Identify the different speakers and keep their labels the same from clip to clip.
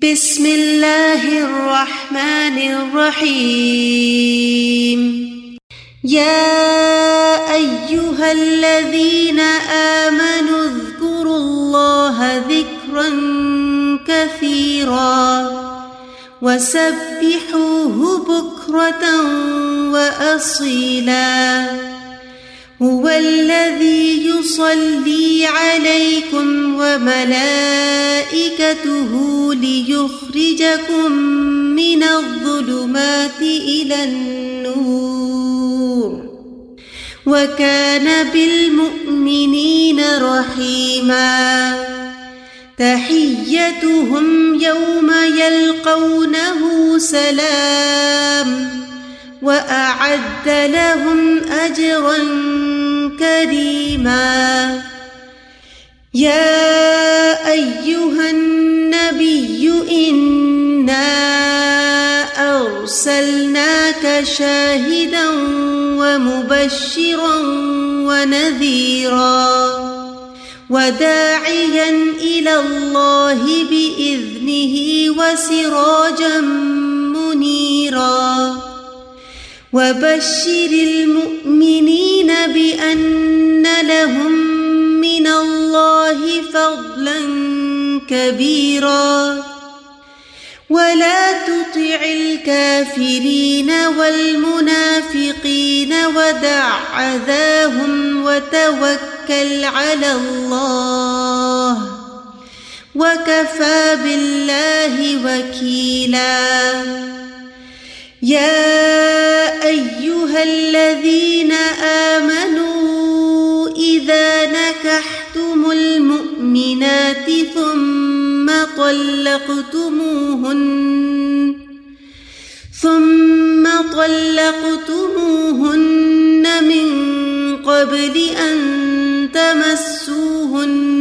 Speaker 1: بسم اللہ الرحمن الرحیم یا ایہا الذین آمنوا اذکروا اللہ ذکرا کثیرا وسبحوہ بکرة وأصیلا هو الذي يصلي عليكم وملائكته ليخرجكم من الظلمات إلى النور وكان بالمؤمنين رحيما تحيتهم يوم يلقونه سلام وأعد لهم أجرا كريما يا أيها النبي إنا أرسلناك شاهدا ومبشرا ونذيرا وداعيا إلى الله بإذنه وسراجا منيرا وبشر المؤمنين بأن لهم من الله فضلا كبيرا ولا تطع الكافرين والمنافقين ودع أذاهم وتوكل على الله وكفى بالله وكيلا يا أيها الذين آمنوا إذا نكحتم المؤمنات ثم طلقتموهن من قبل أن تمسوهن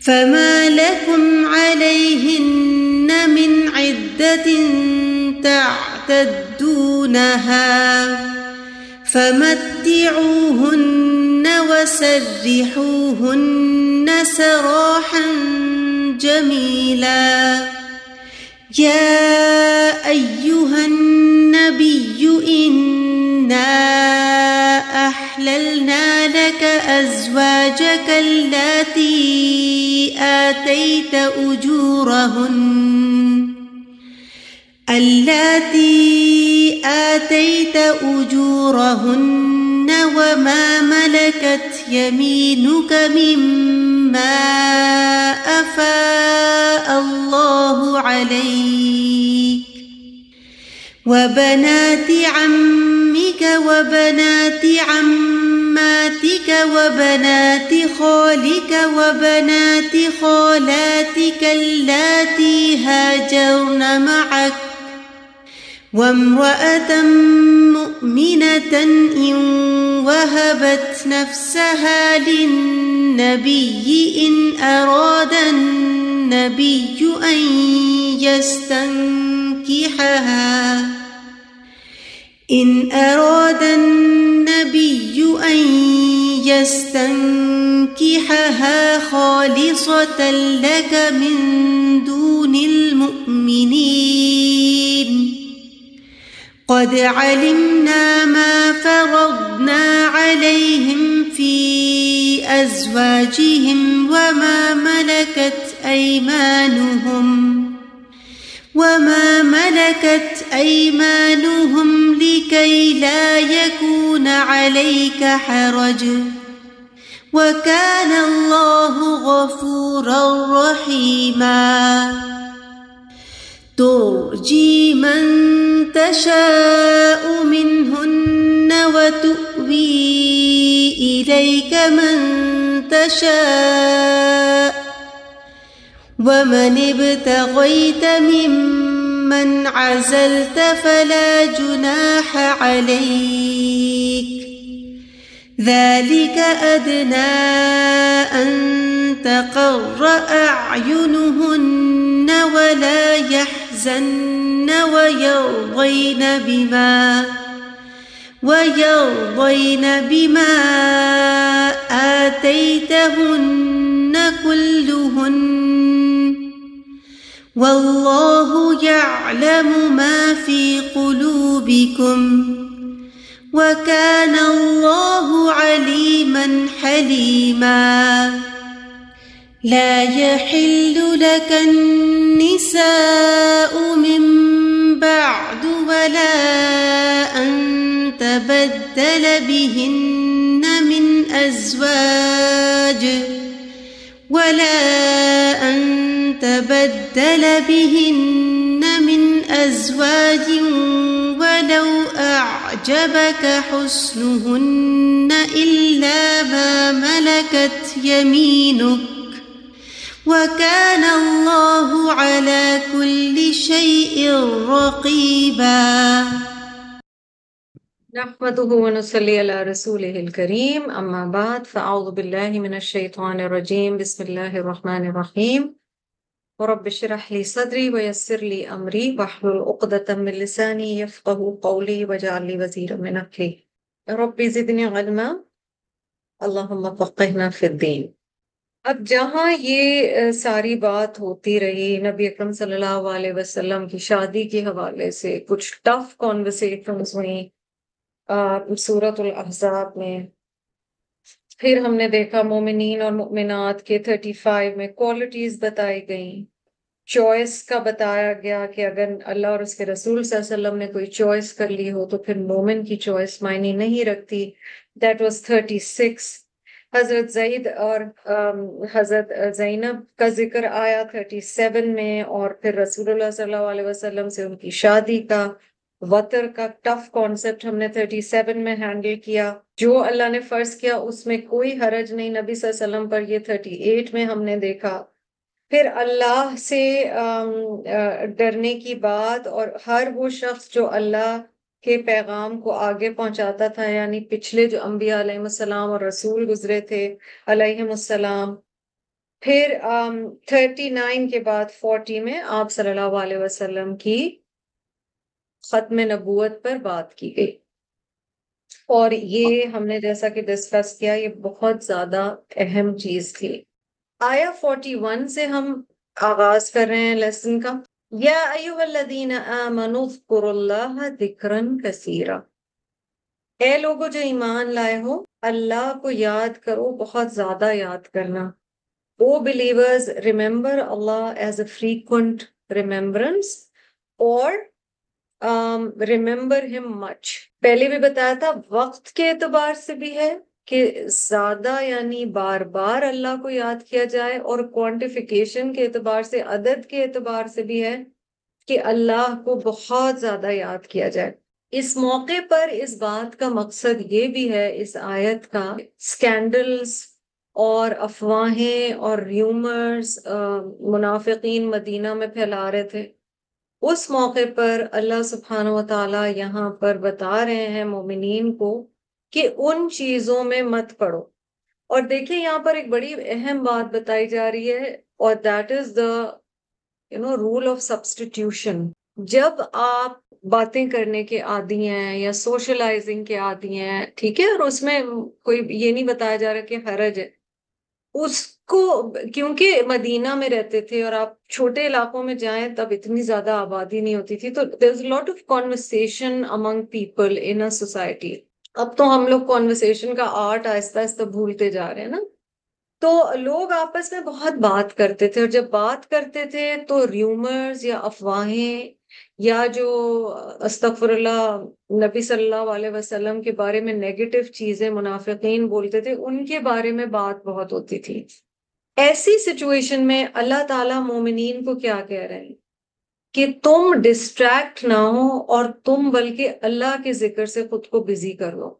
Speaker 1: فما لكم عليهن من عدة تعتدونها فمتعوهن وسرحوهن سراحا جميلا يا أيها النبي إنا أحللنا لك أزواجك اللاتي آتيت أجورهن وما ملكت يمينك مما أفاء الله عليك وبنات عمك وبنات عماتك وبنات خالك وبنات خالاتك اللاتي هاجرن معك وامرأة مؤمنة إن وهبت نفسها للنبي إن أراد النبي أن يستنكحها خالصة لك من دون المؤمنين قد علمنا ما فرضنا عليهم في أزواجهم وما ملكت أيمانهم لكي لا يكون عليك حرج وكان الله غفورا رحيما ترجي من تشاء منهن وتؤوي إليك من تشاء ومن ابتغيت ممن عزلت فلا جناح عليك ذلك أدنى أن تقر أعينهن ولا يحزن ويرضين بما آتيتهن كلهن والله يعلم ما في قلوبكم وكان الله عليما حليما لا يحل لك النساء من بعد ولا أن تبدل بهن من أزواج ولو أعجبك حسنهن إلا ما ملكت يمينك وكان الله على كل شيء رقيبا
Speaker 2: نحمده ونصلي على رسوله الكريم اما بعد فاعوذ بالله من الشيطان الرجيم بسم الله الرحمن الرحيم ورب اشرح لي صدري ويسر لي امري واحلل عقدة من لساني يفقهوا قولي واجعل لي وزيرا من اهلي رب زدني علما اللهم فقهنا في الدين۔ اب جہاں یہ ساری بات ہوتی رہی نبی اکرم صلی اللہ علیہ وسلم کی شادی کے حوالے سے کچھ ٹف کانورسیشنز ہوئیں سورۃ الاحزاب میں، پھر ہم نے دیکھا مومنین اور مؤمنات کے 35 میں کوالٹیز بتائی گئیں، چوائس کا بتایا گیا کہ اگر اللہ اور اس کے رسول صلی اللہ علیہ وسلم نے کوئی چوائس کر لی ہو تو پھر مومن کی چوائس معنی نہیں رکھتی۔ That was 36۔ حضرت زید اور حضرت زینب کا ذکر آیا 37 میں، اور پھر رسول اللہ صلی اللہ علیہ وسلم سے ان کی شادی کا وطر کا ٹف کانسیپٹ ہم نے 37 میں ہینڈل کیا۔ جو اللہ نے فرض کیا اس میں کوئی حرج نہیں نبی صلی اللہ علیہ وسلم پر، یہ 38 میں ہم نے دیکھا۔ پھر اللہ سے ڈرنے کی بات، اور ہر وہ شخص جو اللہ کے پیغام کو آگے پہنچاتا تھا، یعنی پچھلے جو انبیاء علیہ السلام اور رسول گزرے تھے علیہم السلام۔ پھر 39 کے بعد 40 میں آپ صلی اللہ علیہ وسلم کی ختم نبوت پر بات کی گئی، اور یہ ہم نے جیسا کہ ڈسکس کیا یہ بہت زیادہ اہم چیز تھی۔ آیا 41 سے ہم آغاز کر رہے ہیں لیسن کا۔ یا ایھا الذین آمنوا اذکروا اللہ ذکرا کثیرا، اے لوگو جو ایمان لائے ہو اللہ کو یاد کرو، بہت زیادہ یاد کرنا۔ O believers remember Allah as a frequent remembrance, اور ریممبر ہم مچ۔ پہلے بھی بتایا تھا وقت کے اعتبار سے بھی ہے کہ زیادہ یعنی بار بار اللہ کو یاد کیا جائے، اور کوانٹیفیکیشن کے اعتبار سے عدد کے اعتبار سے بھی ہے کہ اللہ کو بہت زیادہ یاد کیا جائے۔ اس موقع پر اس بات کا مقصد یہ بھی ہے اس آیت کا، سکینڈلز اور افواہیں اور ریومرز منافقین مدینہ میں پھیلا رہے تھے، اس موقع پر اللہ سبحانہ و تعالیٰ یہاں پر بتا رہے ہیں مومنین کو کہ ان چیزوں میں مت پڑو۔ اور دیکھیں یہاں پر ایک بڑی اہم بات بتائی جا رہی ہے، اور that is the role of substitution. جب آپ باتیں کرنے کے عادی ہیں یا سوشلائزنگ کے عادی ہیں، ٹھیک ہے، اور اس میں کوئی یہ نہیں بتایا جا رہا کہ حرج ہے، اس کو کیونکہ مدینہ میں رہتے تھے اور آپ چھوٹے علاقوں میں جائیں تب اتنی زیادہ آبادی نہیں ہوتی تھی، تو there's a lot of conversation among people in a society۔ اب تو ہم لوگ کانورسیشن کا آرٹ آہستہ آہستہ بھولتے جا رہے ہیں نا، تو لوگ آپس میں بہت بات کرتے تھے، اور جب بات کرتے تھے تو ریومرز یا افواہیں یا جو استغفر اللہ نبی صلی اللہ علیہ وسلم کے بارے میں نیگیٹو چیزیں منافقین بولتے تھے، ان کے بارے میں بات بہت ہوتی تھی۔ ایسی سچویشن میں اللہ تعالیٰ مومنین کو کیا کہہ رہے ہیں کہ تم ڈسٹریکٹ نہ ہو، اور تم بلکہ اللہ کے ذکر سے خود کو بزی کر لو۔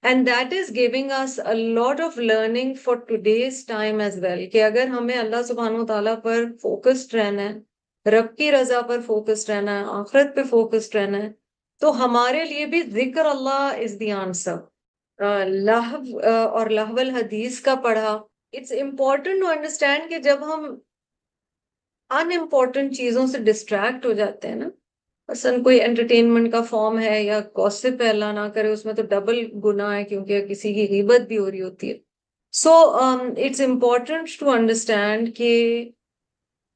Speaker 2: And that is giving us a lot of learning for today's time as well، کہ اگر ہمیں اللہ سبحانہ و تعالیٰ پر فوکسڈ رہنا ہے، رب کی رضا پر فوکسڈ رہنا ہے، آخرت پہ فوکسڈ رہنا ہے، تو ہمارے لیے بھی ذکر اللہ is the answer۔ لہو اور لہو الحدیث کا پڑھا، it's important to understand کہ جب ہم ان امپورٹنٹ چیزوں سے ڈسٹریکٹ ہو جاتے ہیں نا، مثلاً کوئی انٹرٹینمنٹ کا فارم ہے یا گوسپ ہے، اللہ نہ کرے اس میں تو ڈبل گناہ ہے کیونکہ کسی کی غیبت بھی ہو رہی ہوتی ہے، So it's important to understand کہ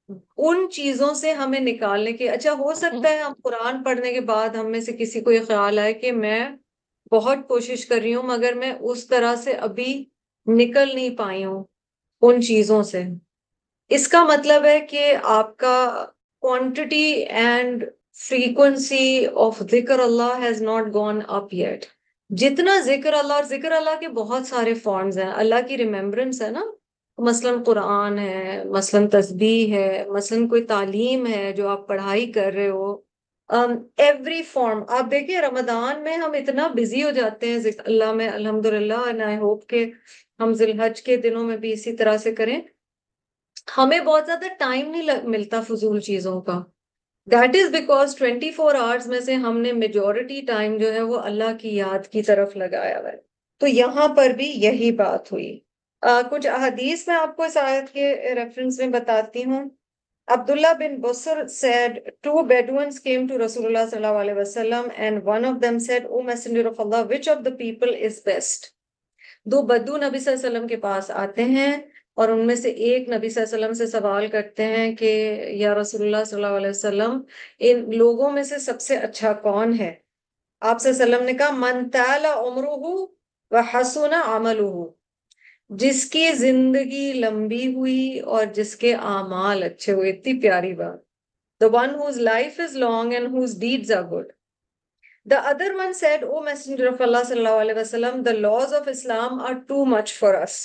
Speaker 2: ان چیزوں سے ہمیں نکالنے کے اچھا ہو سکتا ہے ہم قرآن پڑھنے کے بعد ہم میں سے کسی کو یہ خیال آئے کہ میں بہت کوشش کر رہی ہوں مگر میں اس طرح سے ابھی نکل نہیں پائی ہوں ان چیزوں سے. اس کا مطلب ہے کہ آپ کا کوانٹٹی اینڈ فریکوینسی آف ذکر Allah has not gone up yet. جتنا ذکر اللہ، اور ذکر اللہ کے بہت سارے فارمز ہیں، اللہ کی ریممبرنس ہے نا، مثلاً قرآن ہے، مثلاً تسبیح ہے، مثلاً کوئی تعلیم ہے جو آپ پڑھائی کر رہے ہو. ایوری فارم آپ دیکھیں رمضان میں ہم اتنا بزی ہو جاتے ہیں ذکر اللہ میں، الحمدللہ، اینڈ آئی ہوپ کہ ہم ذی الحج کے دنوں میں بھی اسی طرح سے کریں. ہمیں بہت زیادہ ٹائم نہیں ملتا فضول چیزوں کا. دیٹ از بیکاز 24 آورس میں سے ہم نے میجورٹی ٹائم جو ہے وہ اللہ کی یاد کی طرف لگایا ہوا ہے. تو یہاں پر بھی یہی بات ہوئی. کچھ احادیث میں آپ کو اس آیت کے ریفرنس میں بتاتی ہوں. Abdullah bin Busr said, two Bedouins came to Rasulullah sallallahu alaihi wasallam and one of them said, O Messenger of Allah, which of the people is best? دو بدو نبی صلی اللہ علیہ وسلم کے پاس آتے ہیں اور ان میں سے ایک نبی صلی اللہ علیہ وسلم سے سوال کرتے ہیں کہ یا رسول اللہ صلی اللہ علیہ وسلم ان لوگوں میں سے سب سے اچھا کون ہے؟ آپ صلی اللہ علیہ وسلم نے کہا من طال عمرہ وحسن عملہ، جس کی زندگی لمبی ہوئی اور جس کے اعمال اچھے ہوئے. اتنی پیاری بات. The one whose life is long and whose deeds are good. The other one said, O Messenger of Allah sallallahu alaihi wasallam, the laws of Islam are too much for us.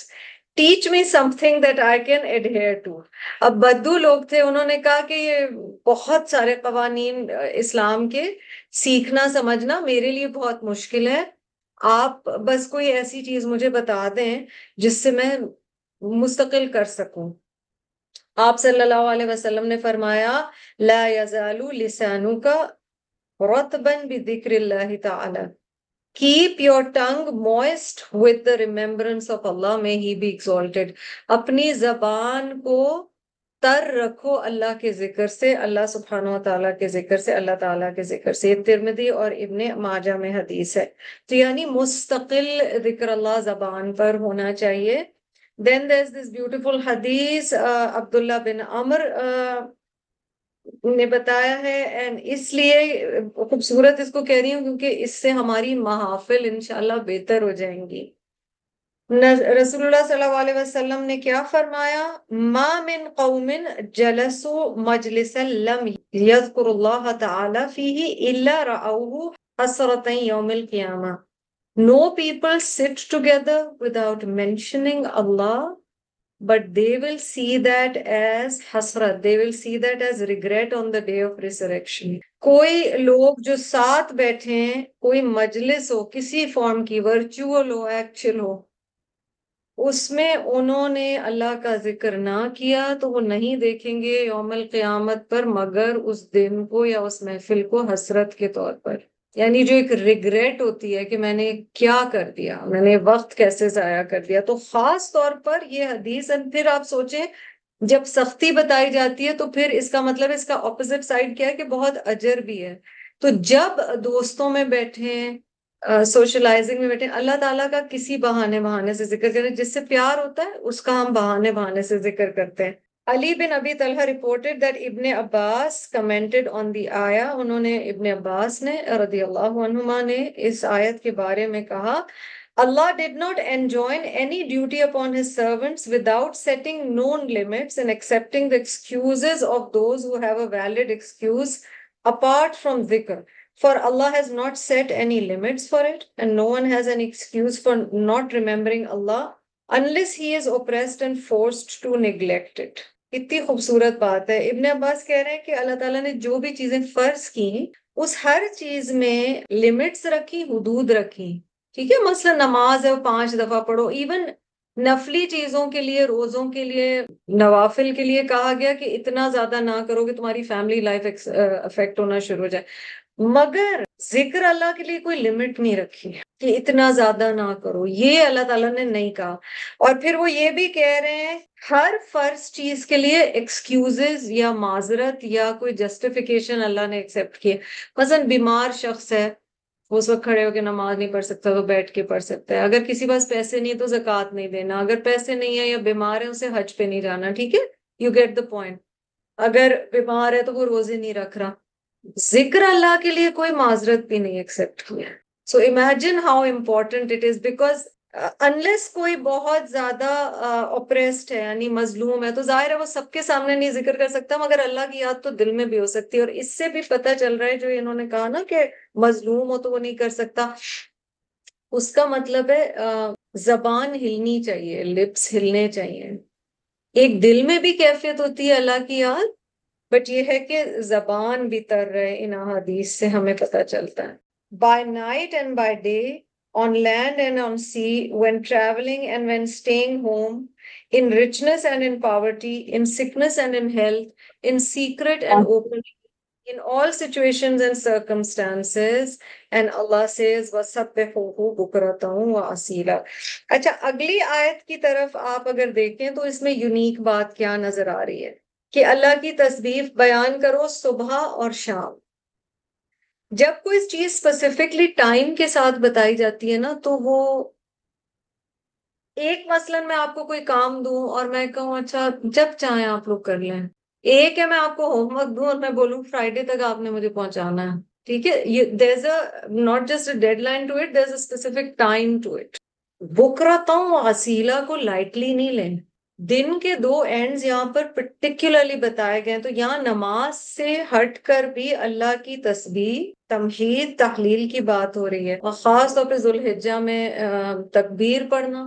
Speaker 2: Teach me something that I can adhere to. اب بدو لوگ تھے، انہوں نے کہا کہ یہ بہت سارے قوانین اسلام کے سیکھنا سمجھنا میرے لیے بہت مشکل ہے، آپ بس کوئی ایسی چیز مجھے بتا دیں جس سے میں مستقل کر سکوں. آپ صلی اللہ علیہ وسلم نے فرمایا لا یزال لسانک رطبا بذکر اللہ تعالی. Keep your tongue moist with the remembrance of Allah, may He be exalted. اپنی زبان کو تر رکھو اللہ کے ذکر سے، اللہ سبحانہ و تعالیٰ کے ذکر سے، اللہ تعالیٰ کے ذکر سے. یہ ترمذی اور ابن ماجہ میں حدیث ہے. تو یعنی مستقل ذکر اللہ زبان پر ہونا چاہیے. Then there's this beautiful hadith, عبداللہ بن عمر نے بتایا ہے، اینڈ اس لیے خوبصورت اس کو کہہ رہی ہوں کیونکہ اس سے ہماری محافل انشاءاللہ بہتر ہو جائیں گی. رسول اللہ صلی اللہ علیہ وسلم نے کیا فرمایا؟ ما من قوم جلسوا مجلسا لم یذکر اللہ تعالی فیہ الا رأوہ حسرۃ یوم القیامہ. No people sit together without mentioning Allah, but they will see that as hasrat, they will see that as regret on the day of resurrection. کوئی لوگ جو ساتھ بیٹھے ہیں، کوئی مجلس ہو کسی فارم کی، ورچوئل ہو ایکچوئل ہو، اس میں انہوں نے اللہ کا ذکر نہ کیا تو وہ نہیں دیکھیں گے یوم القیامت پر مگر اس دن کو یا اس محفل کو حسرت کے طور پر. یعنی جو ایک ریگریٹ ہوتی ہے کہ میں نے کیا کر دیا، میں نے وقت کیسے ضائع کر دیا. تو خاص طور پر یہ حدیث، پھر آپ سوچیں جب سختی بتائی جاتی ہے تو پھر اس کا مطلب اس کا اپوزٹ سائڈ کیا ہے کہ بہت اجر بھی ہے. تو جب دوستوں میں بیٹھے سوشلائزنگ میں بیٹھے، اللہ تعالیٰ کا کسی بہانے سے ذکر کریں، جس سے پیار ہوتا ہے اس کا ہم بہانے سے ذکر کرتے ہیں. علی بن ابی طلحہ reported that ابن عباس commented on the آیا، انہوں نے ابن عباس نے رضی اللہ عنہما نے اس آیت کے بارے میں کہا Allah did not enjoin any duty upon his servants without setting known limits and accepting the excuses of those who have a valid excuse apart from dhikr. For Allah has not set any limits for it, and no one has any excuse for not remembering Allah unless he is oppressed and forced to neglect it. اتنی خوبصورت بات ہے. ابن عباس کہہ رہے ہیں کہ اللہ تعالیٰ نے جو بھی چیزیں فرض کی اس ہر چیز میں لمٹس رکھی، حدود رکھی. ٹھیک ہے، مثلا نماز ہے وہ 5 دفعہ پڑھو. ایون نفلی چیزوں کے لیے، روزوں کے لیے، نوافل کے لیے کہا گیا کہ اتنا زیادہ نہ کرو کہ تمہاری فیملی لائف افیکٹ ہونا شروع ہو جائے. مگر ذکر اللہ کے لیے کوئی لمٹ نہیں رکھی کہ اتنا زیادہ نہ کرو، یہ اللہ تعالیٰ نے نہیں کہا. اور پھر وہ یہ بھی کہہ رہے ہیں ہر فرض چیز کے لیے ایکسکیوزز یا معذرت یا کوئی جسٹیفیکیشن اللہ نے ایکسیپٹ کیے. مثلا بیمار شخص ہے، وہ اس وقت کھڑے ہو کے نماز نہیں پڑھ سکتا تو بیٹھ کے پڑھ سکتا ہے. اگر کسی پاس پیسے نہیں تو زکوٰۃ نہیں دینا. اگر پیسے نہیں ہے یا بیمار ہے اسے حج پہ نہیں جانا. ٹھیک ہے, یو گیٹ دا پوائنٹ. اگر بیمار ہے تو وہ روزے نہیں رکھ رہا. ذکر اللہ کے لیے کوئی معذرت بھی نہیں ایکسپٹ کیا. So imagine how important it is, because unless کوئی بہت زیادہ اوپریسڈ ہے یعنی مظلوم ہے تو ظاہر ہے وہ سب کے سامنے نہیں ذکر کر سکتا, مگر اللہ کی یاد تو دل میں بھی ہو سکتی ہے. اور اس سے بھی پتہ چل رہا ہے جو انہوں نے کہا نا کہ مظلوم ہو تو وہ نہیں کر سکتا, اس کا مطلب ہے زبان ہلنی چاہیے, لپس ہلنے چاہیے. ایک دل میں بھی کیفیت ہوتی ہے اللہ کی یاد, بٹ یہ ہے کہ زبان بھی تر رہے. ان احادیث سے ہمیں پتہ چلتا ہے. By night and by day, on land and on sea, when traveling and when staying home, in richness and in poverty, in sickness and in health, in secret and openly, in all situations and circumstances. And Allah says, وَسَبِّحُوهُ بُكْرَةً وَأَصِيلًا. اچھا, اگلی آیت کی طرف آپ اگر دیکھیں تو اس میں یونیک بات کیا نظر آ رہی ہے کہ اللہ کی تسبیح بیان کرو صبح اور شام. جب کوئی چیز اسپیسیفکلی ٹائم کے ساتھ بتائی جاتی ہے نا تو وہ ایک مثلاً میں آپ کو کوئی کام دوں اور میں کہوں اچھا جب چاہیں آپ لوگ کر لیں. ایک ہے میں آپ کو ہوم ورک دوں اور میں بولوں فرائیڈے تک آپ نے مجھے پہنچانا ہے. ٹھیک ہے, there is a not just a deadline to it, there is a specific time to it. بکرتم و اصیلا کو لائٹلی نہیں لیں. دن کے دو اینڈز یہاں پر پرٹیکولرلی بتائے گئے, تو یہاں نماز سے ہٹ کر بھی اللہ کی تسبیح, تمجید, تحلیل کی بات ہو رہی ہے. اور خاص طور پہ ذوالحجہ میں تکبیر پڑھنا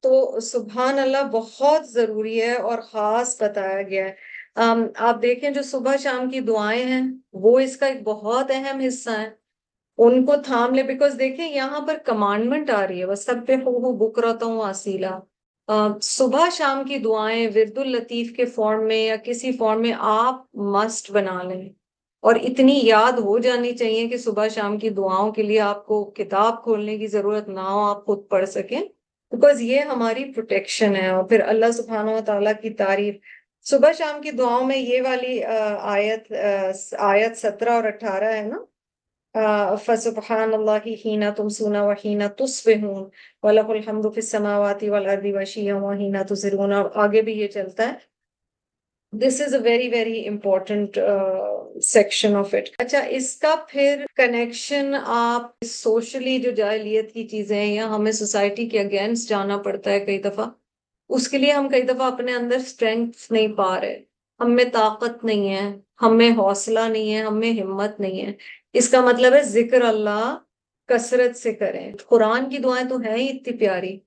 Speaker 2: تو سبحان اللہ بہت ضروری ہے اور خاص بتایا گیا ہے. آپ دیکھیں جو صبح شام کی دعائیں ہیں وہ اس کا ایک بہت اہم حصہ ہے. ان کو تھام لے, بیکاز دیکھیں یہاں پر کمانڈمنٹ آ رہی ہے وَسَبِّحُوهُ بُكْرَةً وَأَصِيلًا. صبح شام کی دعائیں ورد اللطیف کے فارم میں یا کسی فارم میں آپ مسٹ بنا لیں, اور اتنی یاد ہو جانی چاہیے کہ صبح شام کی دعاؤں کے لیے آپ کو کتاب کھولنے کی ضرورت نہ ہو, آپ خود پڑھ سکیں, بیکاز یہ ہماری پروٹیکشن ہے. اور پھر اللہ سبحانہ و تعالیٰ کی تعریف صبح شام کی دعاؤں میں یہ والی آیت 17 اور 18 ہے نا, فسبحان اللہ حین تمسون وحین تصبحون وَلَهُ الْحَمْدُ فِي السَّمَاوَاتِ وَالْأَرْضِ وَعِشِيًّا وَحِينَ تُظْهِرُونَ. اور آگے بھی یہ چلتا ہے. This is a very very important section of it. اچھا, اس کا پھر کنیکشن آپ سوشلی جو جاہلیت کی چیزیں ہیں یا ہمیں سوسائٹی کے اگینسٹ جانا پڑتا ہے کئی دفعہ, اس کے لیے ہم کئی دفعہ اپنے اندر اسٹرینگتھ نہیں پا رہے, ہم میں طاقت نہیں ہے, ہم میں حوصلہ نہیں ہے, ہم میں ہمت نہیں ہے. اس کا مطلب ہے ذکر اللہ کثرت سے کریں. قرآن کی دعائیں تو ہیں ہی اتنی پیاری,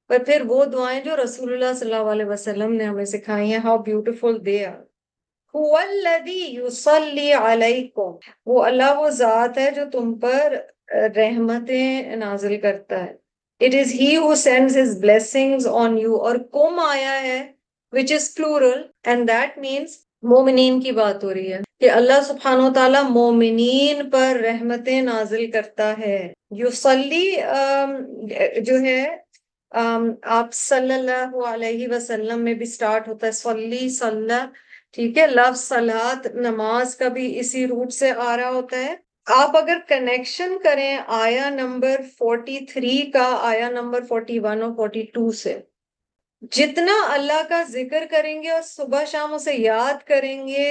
Speaker 2: پر پھر وہ دعائیں جو رسول اللہ صلی اللہ علیہ وسلم نے ہمیں سکھائی ہیں, ہاؤ بیوٹیفل دے آر. هو الذی یصلی علیکم, وہ اللہ وہ ذات ہے جو تم پر رحمتیں نازل کرتا ہے. It is he who sends his blessings on you. اور کم آیا ہے which is plural and that means مومنین کی بات ہو رہی ہے کہ اللہ سبحانہ و تعالیٰ مومنین پر رحمتیں نازل کرتا ہے. یصلی جو ہے آپ صلی اللہ علیہ وسلم میں بھی سٹارٹ ہوتا ہے, صلی صلی. ٹھیک ہے, لفظ صلاۃ نماز کا بھی اسی روٹ سے آ رہا ہوتا ہے. آپ اگر کنیکشن کریں آیا نمبر 43 کا آیا نمبر 41 اور 42 سے, جتنا اللہ کا ذکر کریں گے اور صبح شام اسے یاد کریں گے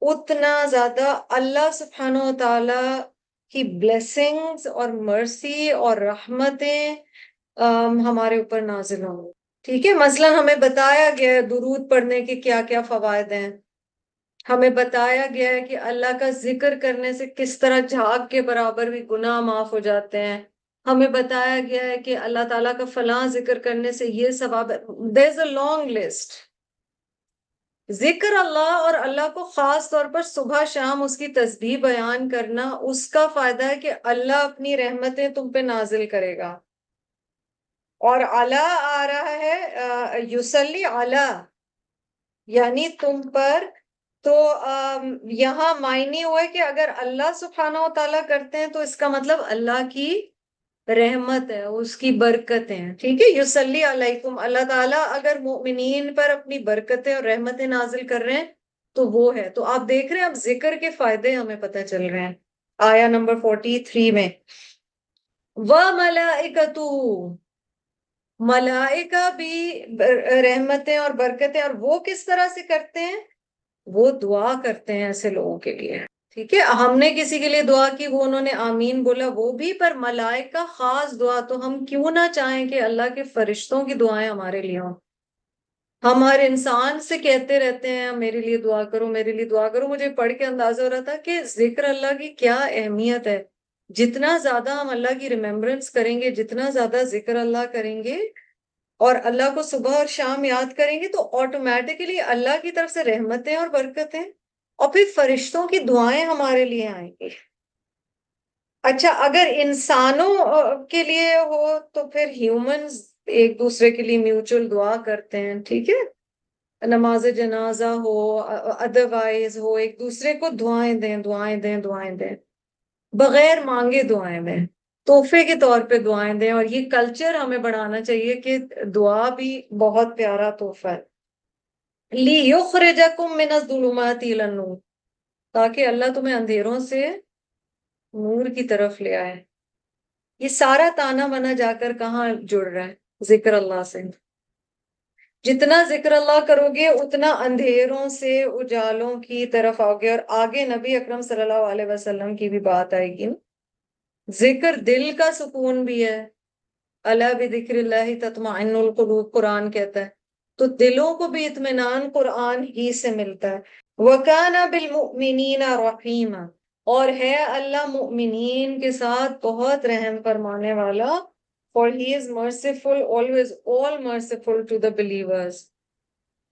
Speaker 2: اتنا زیادہ اللہ سبحانہ و تعالی کی بلیسنگز اور مرسی اور رحمتیں ہمارے اوپر نازل ہوں گی. ٹھیک ہے, مثلا ہمیں بتایا گیا ہے درود پڑھنے کے کیا کیا فوائد ہیں, ہمیں بتایا گیا ہے کہ اللہ کا ذکر کرنے سے کس طرح جھاگ کے برابر بھی گناہ معاف ہو جاتے ہیں, ہمیں بتایا گیا ہے کہ اللہ تعالیٰ کا فلاں ذکر کرنے سے یہ ثواب ہے. there is a long list. ذکر اللہ اور اللہ کو خاص طور پر صبح شام اس کی تسبیح بیان کرنا, اس کا فائدہ ہے کہ اللہ اپنی رحمتیں تم پہ نازل کرے گا. اور علی آ رہا ہے یصلی علی یعنی تم پر, تو یہاں معنی ہوا ہے کہ اگر اللہ سبحانہ و تعالیٰ کرتے ہیں تو اس کا مطلب اللہ کی رحمت ہے, اس کی برکتیں ہیں. ٹھیک ہے, یصلی علیکم, اللہ تعالیٰ اگر مومنین پر اپنی برکتیں اور رحمتیں نازل کر رہے ہیں تو وہ ہے. تو آپ دیکھ رہے ہیں اب ذکر کے فائدے ہمیں پتہ چل رہے ہیں. آیا نمبر 43 میں وَمَلَائِكَتُ، ملائکہ بھی رحمتیں اور برکتیں، اور وہ کس طرح سے کرتے ہیں؟ وہ دعا کرتے ہیں ایسے لوگوں کے لیے، ٹھیک ہے؟ ہم نے کسی کے لیے دعا کی، وہ انہوں نے آمین بولا، وہ بھی، پر ملائکہ خاص دعا، تو ہم کیوں نہ چاہیں کہ اللہ کے فرشتوں کی دعائیں ہمارے لیے ہوں؟ ہم ہر انسان سے کہتے رہتے ہیں میرے لیے دعا کرو، میرے لیے دعا کرو. مجھے پڑھ کے اندازہ ہو رہا تھا کہ ذکر اللہ کی کیا اہمیت ہے. جتنا زیادہ ہم اللہ کی ریممبرنس کریں گے، جتنا زیادہ ذکر اللہ کریں گے اور اللہ کو صبح اور شام یاد کریں گے، تو آٹومیٹکلی اللہ کی طرف سے رحمتیں اور برکتیں اور پھر فرشتوں کی دعائیں ہمارے لیے آئیں گی. اچھا، اگر انسانوں کے لیے ہو تو پھر ہیومنز ایک دوسرے کے لیے میوچل دعا کرتے ہیں، ٹھیک ہے؟ نماز جنازہ ہو، ادروائز ہو، ایک دوسرے کو دعائیں دیں، دعائیں دیں، دعائیں دیں، بغیر مانگے دعائیں دیں، تحفے کے طور پہ دعائیں دیں. اور یہ کلچر ہمیں بڑھانا چاہیے کہ دعا بھی بہت پیارا تحفہ ہے. لِيُخْرِجَكُم مِّنَ الظُّلُمَاتِ إِلَى النُّورِ، تاکہ اللہ تمہیں اندھیروں سے نور کی طرف لے آئے. یہ سارا تانا بنا جا کر کہاں جڑ رہا ہے؟ ذکر اللہ سے. جتنا ذکر اللہ کرو گے اتنا اندھیروں سے اجالوں کی طرف آؤ گے. اور آگے نبی اکرم صلی اللہ علیہ وسلم کی بھی بات آئے گی. ذکر دل کا سکون بھی ہے. الا بذکر اللہ تطمئن القلوب قرآن کہتا ہے. تو دلوں کو بھی اطمینان قرآن ہی سے ملتا ہے. وَكَانَ بِالْمُؤْمِنِينَ رَحِيمًا، اور ہے اللہ مؤمنین کے ساتھ بہت رحم فرمانے والا. For he is merciful, always all merciful to the believers.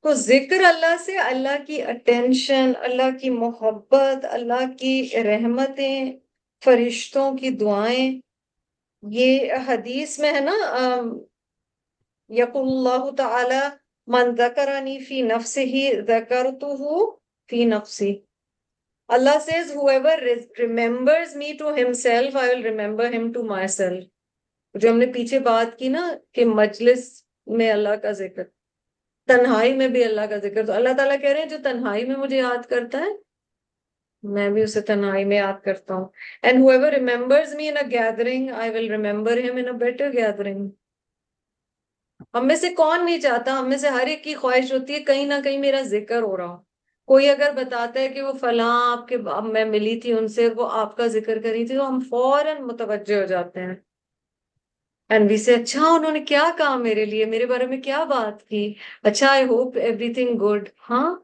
Speaker 2: تو ذکر اللہ سے اللہ کی اٹینشن، اللہ کی محبت، اللہ کی رحمتیں، فرشتوں کی دعائیں. یہ حدیث میں ہے نا، یقول اللہ تعالی من ذکرنی فی نفسہ ذکرتہ فی نفسی. Allah says whoever remembers me to himself, I will remember him to myself. جو ہم نے پیچھے بات کی نا کہ مجلس میں اللہ کا ذکر، تنہائی میں بھی اللہ کا ذکر، تو اللہ تعالیٰ کہہ رہے ہیں جو تنہائی میں مجھے یاد کرتا ہے میں بھی اسے تنہائی میں یاد کرتا ہوں. And whoever remembers me in a gathering, I will remember him in a better gathering. ہم میں سے کون نہیں چاہتا، ہم میں سے ہر ایک کی خواہش ہوتی ہے کہیں نہ کہیں میرا ذکر ہو رہا ہو. کوئی اگر بتاتا ہے کہ وہ فلاں آپ کے میں ملی تھی ان سے، وہ آپ کا ذکر کری تھی، تو ہم فوراً متوجہ ہو جاتے ہیں. اینڈ وی سے اچھا انہوں نے کیا کہا میرے لیے، میرے بارے میں کیا بات کی، اچھا I hope everything good. ہاں.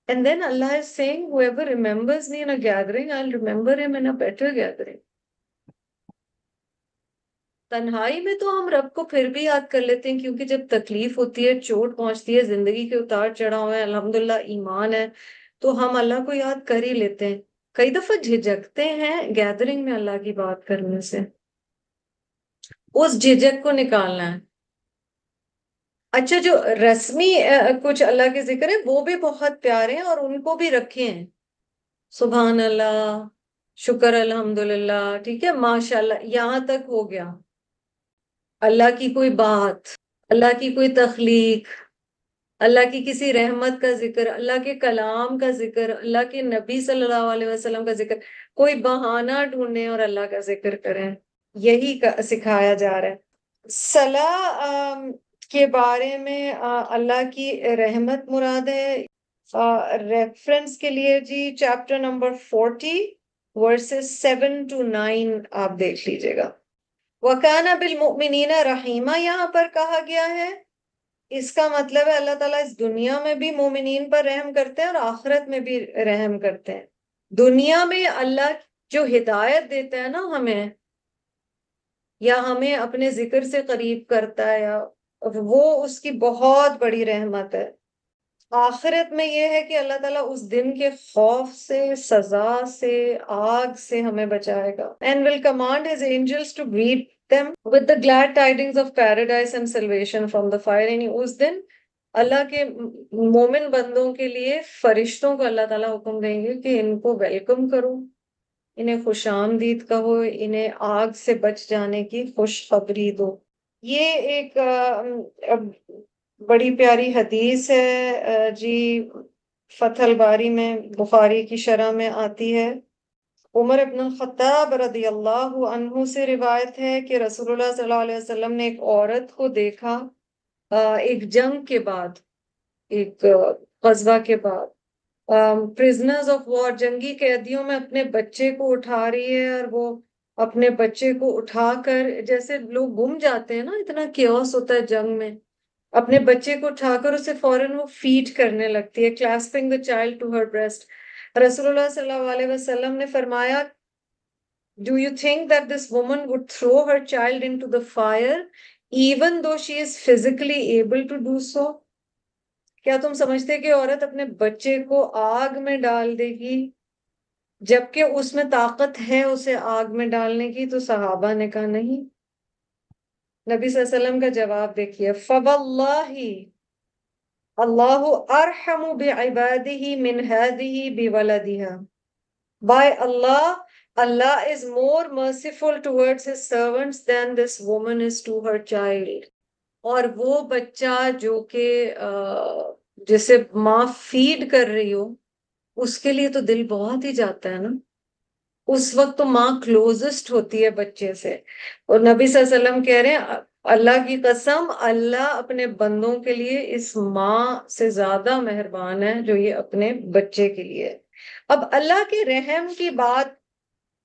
Speaker 2: And then Allah is seeing whoever remembers me in a gathering, I'll remember him in a better gathering. تنہائی میں تو ہم رب کو پھر بھی یاد کر لیتے ہیں، کیونکہ جب تکلیف ہوتی ہے، چوٹ پہنچتی ہے، زندگی کے اتار چڑھاؤ ہے، الحمدللہ ایمان ہے، تو ہم اللہ کو یاد کر ہی لیتے ہیں. کئی دفعہ جھجکتے ہیں گیدرنگ میں اللہ کی بات کرنے سے. اس جھجک کو نکالنا ہے. اچھا، جو رسمی کچھ اللہ کے ذکر ہیں وہ بھی بہت پیارے ہیں اور ان کو بھی رکھے ہیں. سبحان اللہ، شکر الحمدللہ، ٹھیک ہے، ماشاء اللہ، یہاں تک ہو گیا. اللہ کی کوئی بات، اللہ کی کوئی تخلیق، اللہ کی کسی رحمت کا ذکر، اللہ کے کلام کا ذکر، اللہ کے نبی صلی اللہ علیہ وسلم کا ذکر. کوئی بہانہ ڈھونڈیں اور اللہ کا ذکر کریں، یہی سکھایا جا رہا ہے. صلاح کے بارے میں اللہ کی رحمت مراد ہے. ریفرنس کے لیے جی چیپٹر نمبر 40 ورسز 7 to 9 آپ دیکھ لیجئے گا. وَكَانَ بِالْمُؤْمِنِينَ رَحِيمًا یہاں پر کہا گیا ہے، اس کا مطلب ہے اللہ تعالیٰ اس دنیا میں بھی مومنین پر رحم کرتے ہیں اور آخرت میں بھی رحم کرتے ہیں. دنیا میں اللہ جو ہدایت دیتا ہے نا ہمیں، یا ہمیں اپنے ذکر سے قریب کرتا ہے، وہ اس کی بہت بڑی رحمت ہے. آخرت میں یہ ہے کہ اللہ تعالیٰ اس دن کے خوف سے، سزا سے، آگ سے ہمیں بچائے گا. And will command his angels to greet them with the glad tidings of paradise and salvation from the fire. یعنی اس دن اللہ کے مومن بندوں کے لیے فرشتوں کو اللہ تعالیٰ حکم دیں گے کہ ان کو ویلکم کرو، انہیں خوش آمدید کہو، انہیں آگ سے بچ جانے کی خوشخبری دو. یہ ایک بڑی پیاری حدیث ہے جی، فتح الباری میں، بخاری کی شرح میں آتی ہے. عمر ابن الخطاب رضی اللہ عنہ سے روایت ہے کہ رسول اللہ صلی اللہ علیہ وسلم نے ایک عورت کو دیکھا ایک جنگ کے بعد، ایک غزوہ کے بعد، پرزنرز آف وار، جنگی قیدیوں میں اپنے بچے کو اٹھا رہی ہے، اور وہ اپنے بچے کو اٹھا کر، جیسے لوگ گم جاتے ہیں نا، اتنا کیوس ہوتا ہے جنگ میں، اپنے بچے کو اٹھا کر اسے فوراً وہ فیڈ کرنے لگتی ہے، clasping the child to her breast. رسول اللہ صلی اللہ علیہ وسلم نے فرمایا Do you think that this woman would throw her child into the fire even though she is physically able to do so؟ کیا تم سمجھتے کہ عورت اپنے بچے کو آگ میں ڈال دے گی جبکہ اس میں طاقت ہے اسے آگ میں ڈالنے کی؟ تو صحابہ نے کہا نہیں۔ نبی صلی اللہ علیہ وسلم کا جواب دیکھیے، فَوَاللَّهِ اللہ ارحم بعبادہ من هذه بولدها، by Allah, Allah is more merciful towards his servants than this woman is to her child۔ اور وہ بچہ جو کہ جسے ماں فیڈ کر رہی ہو، اس کے لیے تو دل بہت ہی جاتا ہے نا، اس وقت تو ماں کلوزسٹ ہوتی ہے بچے سے۔ اور نبی صلی اللہ علیہ وسلم کہہ رہے ہیں اللہ کی قسم، اللہ اپنے بندوں کے لیے اس ماں سے زیادہ مہربان ہے جو یہ اپنے بچے کے لیے ہے۔ اب اللہ کے رحم کی بات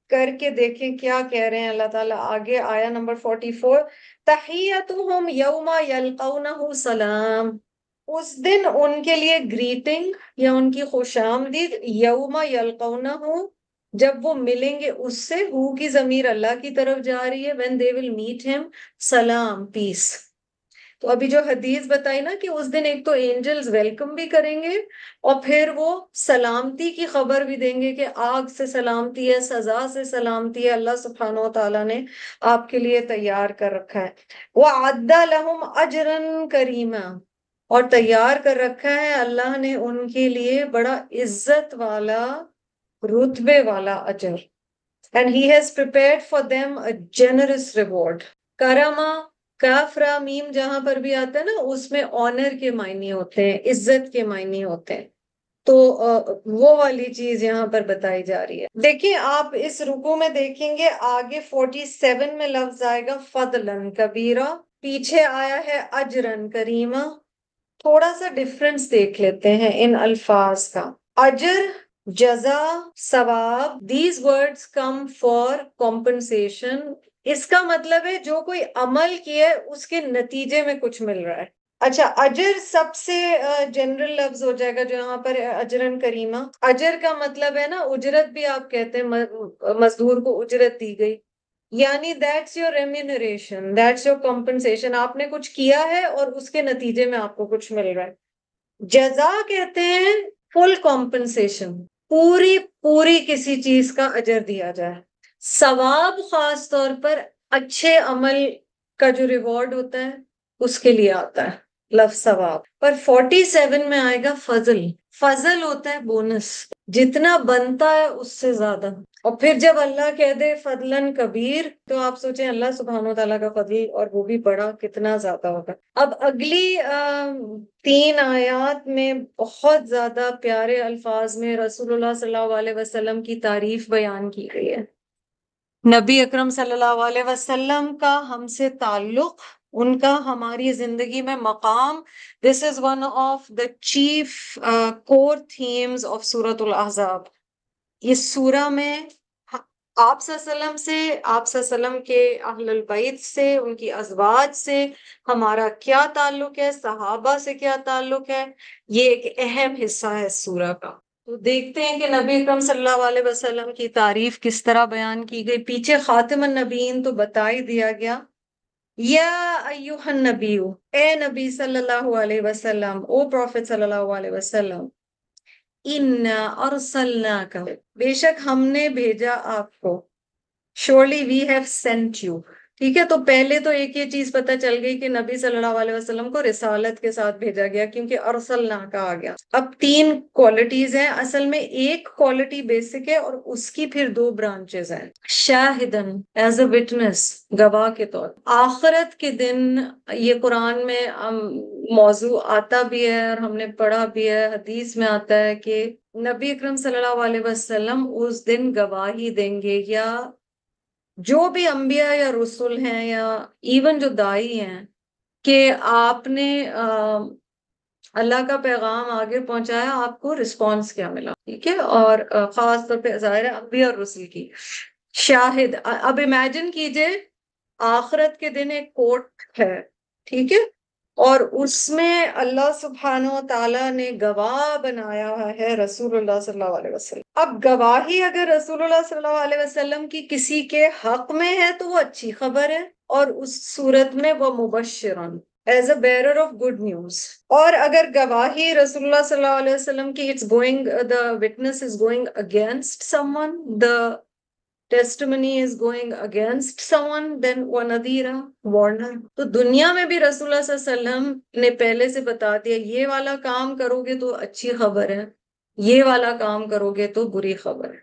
Speaker 2: کر کے دیکھیں کیا کہہ رہے ہیں اللہ تعالیٰ آگے، آیا نمبر 44، تحیتہم یوم یلقونہ سلام، اس دن ان کے لیے گریٹنگ یا ان کی خوش آمدید، یوم یلقونہ، جب وہ ملیں گے اس سے، ہو کی ضمیر اللہ کی طرف جا رہی ہے، when they will meet him، سلام، پیس۔ تو ابھی جو حدیث بتائی نا کہ اس دن ایک تو اینجلز ویلکم بھی کریں گے، اور پھر وہ سلامتی کی خبر بھی دیں گے کہ آگ سے سلامتی ہے، سزا سے سلامتی ہے، اللہ سبحانہ و تعالیٰ نے آپ کے لیے تیار کر رکھا ہے۔ وَعَدَّ لَهُمْ أَجْرًا كَرِيمًا، اور تیار کر رکھا ہے اللہ نے ان کے لیے بڑا عزت والا، رتبے والا اجر۔ And he has prepared for them a generous reward۔ کرما، کاف را میم جہاں پر بھی آتا ہے نا، اس میں آنر کے معنی ہوتے ہیں، عزت کے معنی ہوتے ہیں، تو وہ والی چیز یہاں پر بتائی جا رہی ہے۔ دیکھیں آپ اس رکوع میں دیکھیں گے آگے 47 میں لفظ آئے گا فضلاً کبیرہ، پیچھے آیا ہے اجرن کریمہ۔ تھوڑا سا ڈفرنس دیکھ لیتے ہیں ان الفاظ کا۔ اجر، جزا، ثواب، these words come for compensation۔ اس کا مطلب ہے جو کوئی عمل کیا ہے اس کے نتیجے میں کچھ مل رہا ہے۔ اچھا، اجر سب سے جنرل لفظ ہو جائے گا جو یہاں پر اجرن کریمہ۔ اجر کا مطلب ہے نا، اجرت بھی آپ کہتے ہیں، مزدور کو اجرت دی گئی، یعنی that's your remuneration، that's your compensation، آپ نے کچھ کیا ہے اور اس کے نتیجے میں آپ کو کچھ مل رہا ہے۔ جزا کہتے ہیں فل کمپنسیشن، پوری کسی چیز کا اجر دیا جائے۔ ثواب خاص طور پر اچھے عمل کا جو ریوارڈ ہوتا ہے اس کے لیے آتا ہے لفظ ثواب۔ پر 47 میں آئے گا فضل۔ فضل ہوتا ہے بونس، جتنا بنتا ہے اس سے زیادہ۔ اور پھر جب اللہ کہہ دے فضلاً کبیر، تو آپ سوچیں اللہ سبحانہ وتعالیٰ کا فضل، اور وہ بھی بڑا، کتنا زیادہ ہوگا۔ اب اگلی 3 آیات میں بہت زیادہ پیارے الفاظ میں رسول اللہ صلی اللہ علیہ وسلم کی تعریف بیان کی گئی ہے۔ نبی اکرم صلی اللہ علیہ وسلم کا ہم سے تعلق، ان کا ہماری زندگی میں مقام، this is one of the chief core themes of سورۃ الاحزاب۔ اس سورہ میں آپ صلی اللہ علیہ وسلم سے، آپ صلی اللہ علیہ وسلم کے اہل البیت سے، ان کی ازواج سے ہمارا کیا تعلق ہے، صحابہ سے کیا تعلق ہے، یہ ایک اہم حصہ ہے اس سورہ کا۔ تو دیکھتے ہیں کہ نبی اکرم صلی اللہ علیہ وسلم کی تعریف کس طرح بیان کی گئی۔ پیچھے خاتم النبیین تو بتا ہی دیا گیا، یا ایھا النبی، اے نبی صلی اللہ علیہ وسلم، او پروفیٹ صلی اللہ علیہ وسلم، انا ارسلناک، بے شک ہم نے بھیجا آپ کو، surely we have sent you، ٹھیک ہے، تو پہلے تو ایک یہ چیز پتہ چل گئی کہ نبی صلی اللہ علیہ وسلم کو رسالت کے ساتھ بھیجا گیا، کیونکہ ارسلنا کہا گیا۔ اب 3 کوالٹیز ہیں اصل میں، ایک کوالٹی بیسک ہے اور اس کی پھر 2 برانچز ہیں۔ شاہدن، ایز اے وٹنس، گواہ کے طور، آخرت کے دن یہ قرآن میں موضوع آتا بھی ہے اور ہم نے پڑھا بھی ہے، حدیث میں آتا ہے کہ نبی اکرم صلی اللہ علیہ وسلم اس دن گواہی دیں گے، یا جو بھی انبیاء یا رسول ہیں یا ایون جو دائی ہیں، کہ آپ نے اللہ کا پیغام آگے پہنچایا، آپ کو رسپانس کیا ملا، ٹھیک ہے، اور خاص طور پہ ظاہر ہے انبیاء اور رسول کی شاہد۔ اب امیجن کیجئے آخرت کے دن ایک کورٹ ہے، ٹھیک ہے، اور اس میں اللہ سبحانہ و تعالیٰ نے گواہ بنایا ہے رسول اللہ صلی اللہ علیہ وسلم۔ اب گواہی اگر رسول اللہ صلی اللہ علیہ وسلم کی کسی کے حق میں ہے تو وہ اچھی خبر ہے، اور اس صورت میں وہ مبشرن، as a bearer of good news. اور اگر گواہی رسول اللہ صلی اللہ علیہ وسلم کی the witness is going against someone, the testimony is going against someone, then وَنَذِيرًا، warner۔ تو دنیا میں بھی رسول اللہ صلی اللہ علیہ وسلم نے پہلے سے بتا دیا، یہ والا کام کرو گے تو اچھی خبر ہے، یہ والا کام کرو گے تو بری خبر ہے،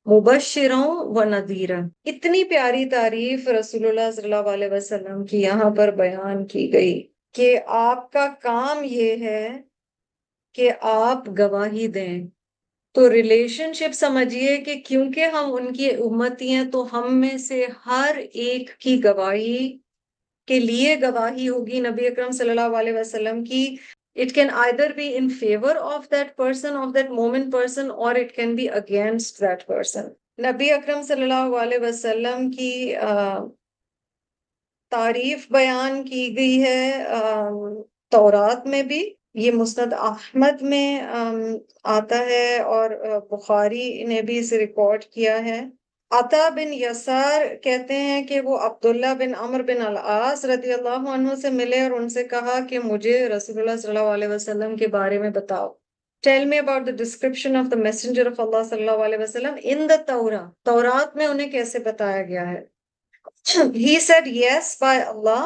Speaker 2: مبشروں و نذیرا۔ اتنی پیاری تعریف رسول اللہ صلی اللہ علیہ وسلم کی یہاں پر بیان کی گئی کہ آپ کا کام یہ ہے کہ آپ گواہی دیں۔ تو ریلیشن شپ سمجھیے کہ کیونکہ ہم ان کی امتی ہیں تو ہم میں سے ہر ایک کی گواہی کے لیے گواہی ہوگی نبی اکرم صلی اللہ علیہ وسلم کی۔ It can either be in favor of that person, of that moment person, or it can be against that person۔ نبی اکرم صلی اللہ علیہ وسلم کی تعریف بیان کی گئی ہے تورات میں بھی، یہ مسند احمد میں آتا ہے، اور بخاری نے بھی اسے ریکارڈ کیا ہے۔ عطا بن یسار کہتے ہیں کہ وہ عبداللہ بن عمر بن العاص رضی اللہ عنہ سے ملے اور ان سے کہا کہ مجھے رسول اللہ صلی اللہ علیہ وسلم کے بارے میں بتاؤ۔ Tell me about the description of the messenger of Allah صلی اللہ علیہ وسلم in the Torah۔ تورات میں انہیں کیسے بتایا گیا ہے؟ He said, yes, by Allah.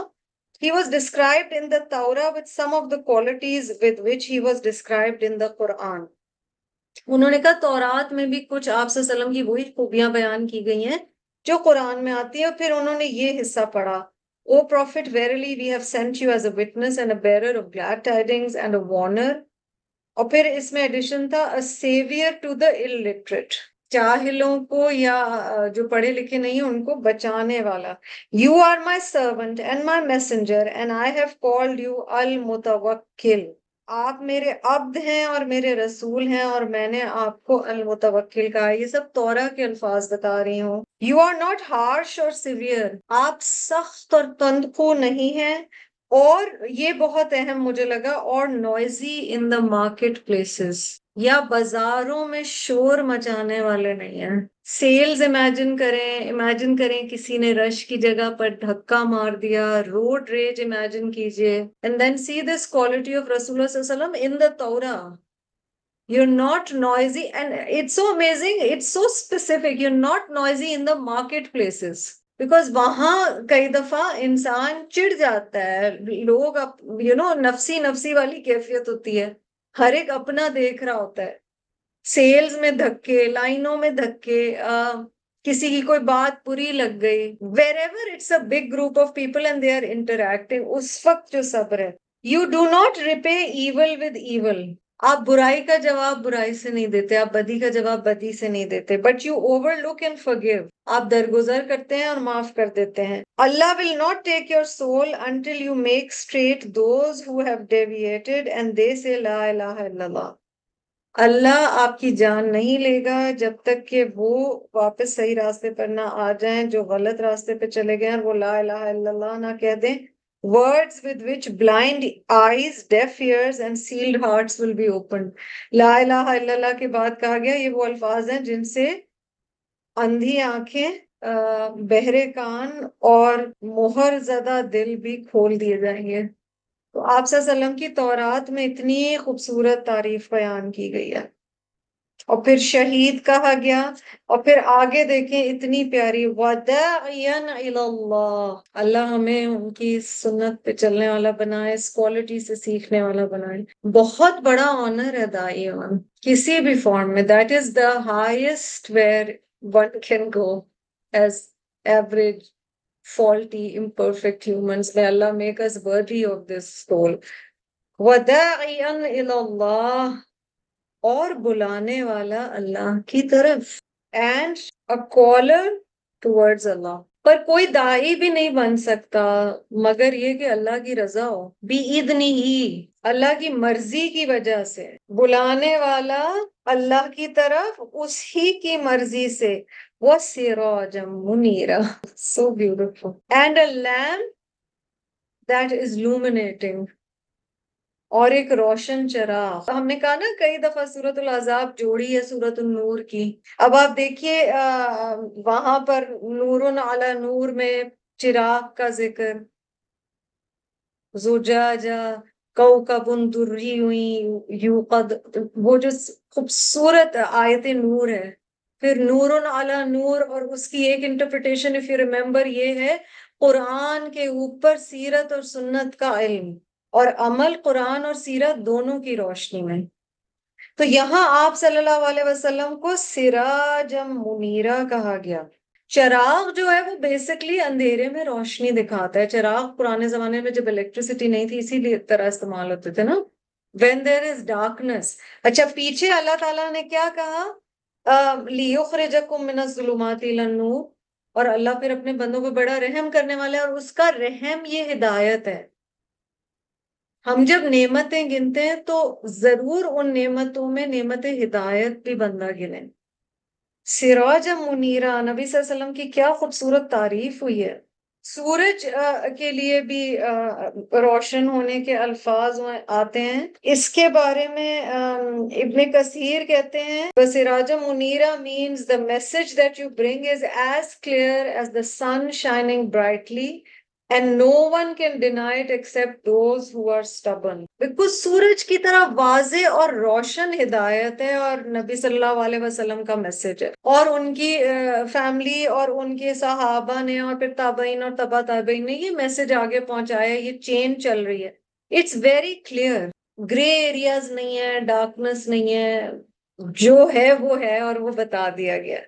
Speaker 2: He was described in the Torah with some of the qualities with which he was described in the Quran۔ انہوں نے کہا تورات میں بھی کچھ آپ صلی اللہ علیہ وسلم کی وہی خوبیاں بیان کی گئی ہیں جو قرآن میں آتی ہیں، اور پھر انہوں نے یہ حصہ پڑھا، O Prophet, verily we have sent you as a witness and a bearer of glad tidings and a warner۔ اور پھر اس میں ایڈیشن تھا a savior to the illiterate، جاہلوں کو یا جو پڑھے لکھے نہیں ہیں ان کو بچانے والا۔ You are my servant and my messenger and I have called you المتوکل۔ آپ میرے عبد ہیں اور میرے رسول ہیں اور میں نے آپ کو المتوکل کہا۔ یہ سب تورا کے الفاظ بتا رہی ہوں۔ You are not harsh or severe، آپ سخت اور تندخو نہیں ہیں، اور یہ بہت اہم مجھے لگا، اور noisy in the market places، یا بازاروں میں شور مچانے والے نہیں ہیں۔ سیلز امیجن کریں کسی نے رش کی جگہ پر دھکا مار دیا، روڈ ریج امیجن کیجئے، and then see this quality of Rasulullah صلی اللہ علیہ وسلم in the Torah۔ You're not noisy, and it's so amazing, it's so specific, you're not noisy in the marketplaces۔ Because وہاں کئی دفعہ انسان چڑ جاتا ہے، لوگ نفسی والی کیفیت ہوتی ہے، ہر ایک اپنا دیکھ رہا ہوتا ہے، سیلز میں دھکے، لائنوں میں دھکے، کسی کی کوئی بات بری لگ گئی، wherever it's a big group of people and they are interacting، اس وقت جو صبر ہے۔ You do not repay evil with evil، آپ برائی کا جواب برائی سے نہیں دیتے، آپ بدی کا جواب بدی سے نہیں دیتے، but you overlook and forgive، آپ درگزر کرتے ہیں اور معاف کر دیتے ہیں۔ Allah will not take your soul until you make straight those who have deviated and they say لا الہ الا اللہ۔ اللہ آپ کی جان نہیں لے گا جب تک کہ وہ واپس صحیح راستے پر نہ آ جائیں، جو غلط راستے پہ چلے گئے ہیں وہ لا الہ الا اللہ نہ کہہ دیں۔ Words with which blind eyes, deaf ears and sealed hearts will be opened۔ لا الہ الا اللہ کے بعد کہا گیا یہ وہ الفاظ ہیں جن سے اندھی آنکھیں، بہرے کان اور مہر زدہ دل بھی کھول دیے جائیں گے۔ تو آپ صلی اللہ علیہ وسلم کی تورات میں اتنی خوبصورت تعریف بیان کی گئی ہے۔ اور پھر شہید کہا گیا، اور پھر آگے دیکھیں اتنی پیاری وداعیا الی اللہ، اللہ ہمیں ان کی سنت پہ چلنے والا بنائے، اس کوالٹی سے سیکھنے والا بنائے۔ بہت بڑا آنر ہے داعیان کسی بھی فارم میں، that is the highest where one can go as average faulty imperfect humans. May Allah make us worthy of this role. وداعیا الی اللہ، اور بلانے والا اللہ کی طرف، اینڈ a caller towards اللہ۔ پر کوئی داعی بھی نہیں بن سکتا مگر یہ کہ اللہ کی رضا ہو، بِإِذْنِهِ ہی، اللہ کی مرضی کی وجہ سے، بلانے والا اللہ کی طرف اس ہی کی مرضی سے، وَسِرَاجًا مُنِيرًا so beautiful and a lamp that is illuminating، اور ایک روشن چراغ۔ ہم نے کہا نا کئی دفعہ سورۃ العذاب جوڑی ہے سورۃ النور کی۔ اب آپ دیکھیے وہاں پر نور علی نور میں چراغ کا ذکر، زجاجہ کوكب دری یوقد، وہ جو خوبصورت آیت نور ہے۔ پھر نور علی نور، اور اس کی ایک انٹرپریٹیشن اف یو ریمبر یہ ہے قرآن کے اوپر سیرت اور سنت کا علم اور عمل، قرآن اور سیرت دونوں کی روشنی میں۔ تو یہاں آپ صلی اللہ علیہ وسلم کو سراجم منیرہ کہا گیا۔ چراغ جو ہے وہ بیسکلی اندھیرے میں روشنی دکھاتا ہے۔ چراغ پرانے زمانے میں جب الیکٹریسٹی نہیں تھی اسی لیے طرح استعمال ہوتے تھے نا، when there is darkness۔ اچھا پیچھے اللہ تعالیٰ نے کیا کہا؟ لِيُخْرِجَكُم مِّنَ الظُّلُمَاتِ إِلَى النُّورِ، اور اللہ پھر اپنے بندوں پہ بڑا رحم کرنے والا ہے، اور اس کا رحم یہ ہدایت ہے۔ ہم جب نعمتیں گنتے ہیں تو ضرور ان نعمتوں میں نعمت ہدایت بھی بندہ گنے۔ سراج منیرہ، نبی صلی اللہ علیہ وسلم کی کیا خوبصورت تعریف ہوئی ہے۔ سورج کے لیے بھی روشن ہونے کے الفاظ آتے ہیں۔ اس کے بارے میں ابن کثیر کہتے ہیں سراج منیرہ means the message that you bring is as clear as the sun shining brightly and no one can deny it except those who are stubborn۔ بالکل سورج کی طرح واضح اور روشن ہدایت ہے، اور نبی صلی اللہ علیہ وسلم کا میسج ہے، اور ان کی فیملی اور ان کے صحابہ نے اور پھر تابعین اور تبع تابعین نے یہ میسج آگے پہنچایا۔ یہ چین چل رہی ہے، it's very clear, grey areas نہیں ہے، ڈارکنس نہیں ہے، جو ہے وہ ہے اور وہ بتا دیا گیا۔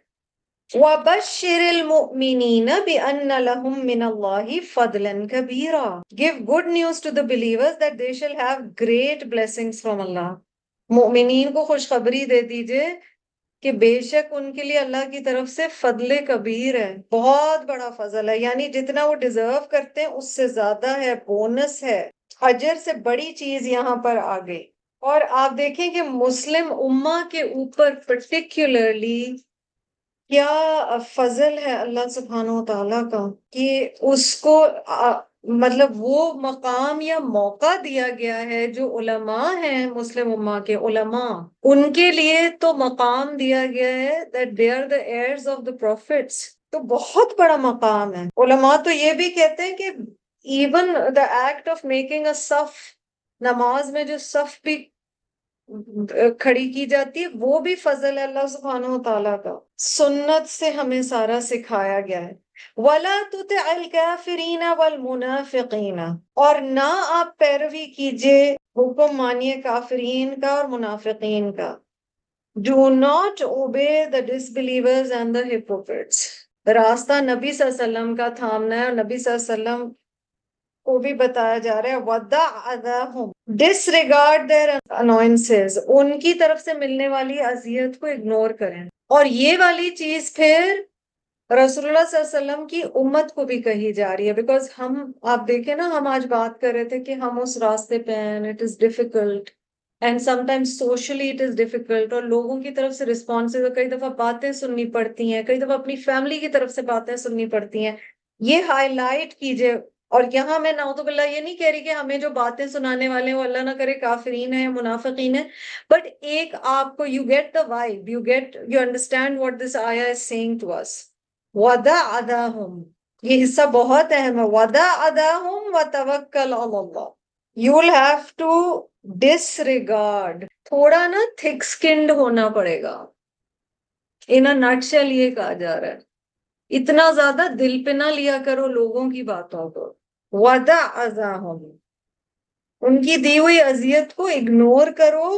Speaker 2: وَبَشِّرِ الْمُؤْمِنِينَ بِأَنَّ لَهُم مِّنَ اللَّهِ فَضْلًا كَبِيرًا۔ Give good news to the believers that they shall have great blessings from Allah۔ مؤمنین کو خوشخبری دے دیجئے کہ بے شک ان کے لیے اللہ کی طرف سے فضل کبیر ہے، بہت بڑا فضل ہے، یعنی جتنا وہ ڈیزرو کرتے ہیں اس سے زیادہ ہے، بونس ہے، اجر سے بڑی چیز یہاں پر آ گئی۔ اور آپ دیکھیں کہ مسلم امہ کے اوپر پرٹیکولرلی کیا فضل ہے اللہ سبحانہ و تعالیٰ کا کہ اس کو مطلب وہ مقام یا موقع دیا گیا ہے جو علماء ہیں، مسلم امہ کے علماء، ان کے لیے تو مقام دیا گیا ہے that they are the heirs of the prophets۔ تو بہت بڑا مقام ہے۔ علماء تو یہ بھی کہتے ہیں کہ even the act of making a صف، نماز میں جو صف بھی کھڑی کی جاتی ہے وہ بھی فضل ہے اللہ سبحانہ و تعالیٰ کا۔ سنت سے ہمیں سارا سکھایا گیا ہے۔ وَلَا تُطِعِ الْكَافِرِينَ وَالْمُنَافِقِينَ، اور نہ آپ پیروی کیجئے، حکم مانیے کافرین کا اور منافقین کا۔ Do not obey the disbelievers and the hypocrites۔ راستہ نبی صلی اللہ علیہ وسلم کا تھامنا ہے، اور نبی صلی اللہ علیہ وسلم کو بھی بتایا جا رہا ہے وَدَعْ أَذَاهُمْ، disregard their annoyances، ان کی طرف سے ملنے والی اذیت کو اگنور کریں۔ اور یہ والی چیز پھر رسول اللہ صلی اللہ علیہ وسلم کی امت کو بھی کہی جا رہی ہے، بیکاز آپ دیکھیں نا، ہم آج بات کر رہے تھے کہ ہم اس راستے پہ ہیں، it is difficult and some times socially it is difficult, اور لوگوں کی طرف سے رسپانسز، کئی دفعہ باتیں سننی پڑتی ہیں، کئی دفعہ اپنی فیملی کی طرف سے باتیں سننی پڑتی ہیں۔ یہ ہائی لائٹ کیجئے، اور یہاں میں نعوذ باللہ یہ نہیں کہہ رہی کہ ہمیں جو باتیں سنانے والے ہیں وہ اللہ نہ کرے کافرین ہیں یا منافقین ہیں، بٹ ایک آپ کو you get the vibe, you understand what this آیا از سیئنگ ٹو اس۔ وَدَعْ أَذَاهُمْ، یہ حصہ بہت اہم ہے۔ وَدَعْ أَذَاهُمْ وَتَوَكَّلْ عَلَى اللَّهِ، you will have to disregard, تھوڑا نا تھک سکنڈ ہونا پڑے گا. ان نٹ شیل یہ کہا جا رہا ہے اتنا زیادہ دل پہ نہ لیا کرو لوگوں کی باتوں کو. وَدَعْ أَذَاهُمْ، ان کی دی ہوئی اذیت کو اگنور کرو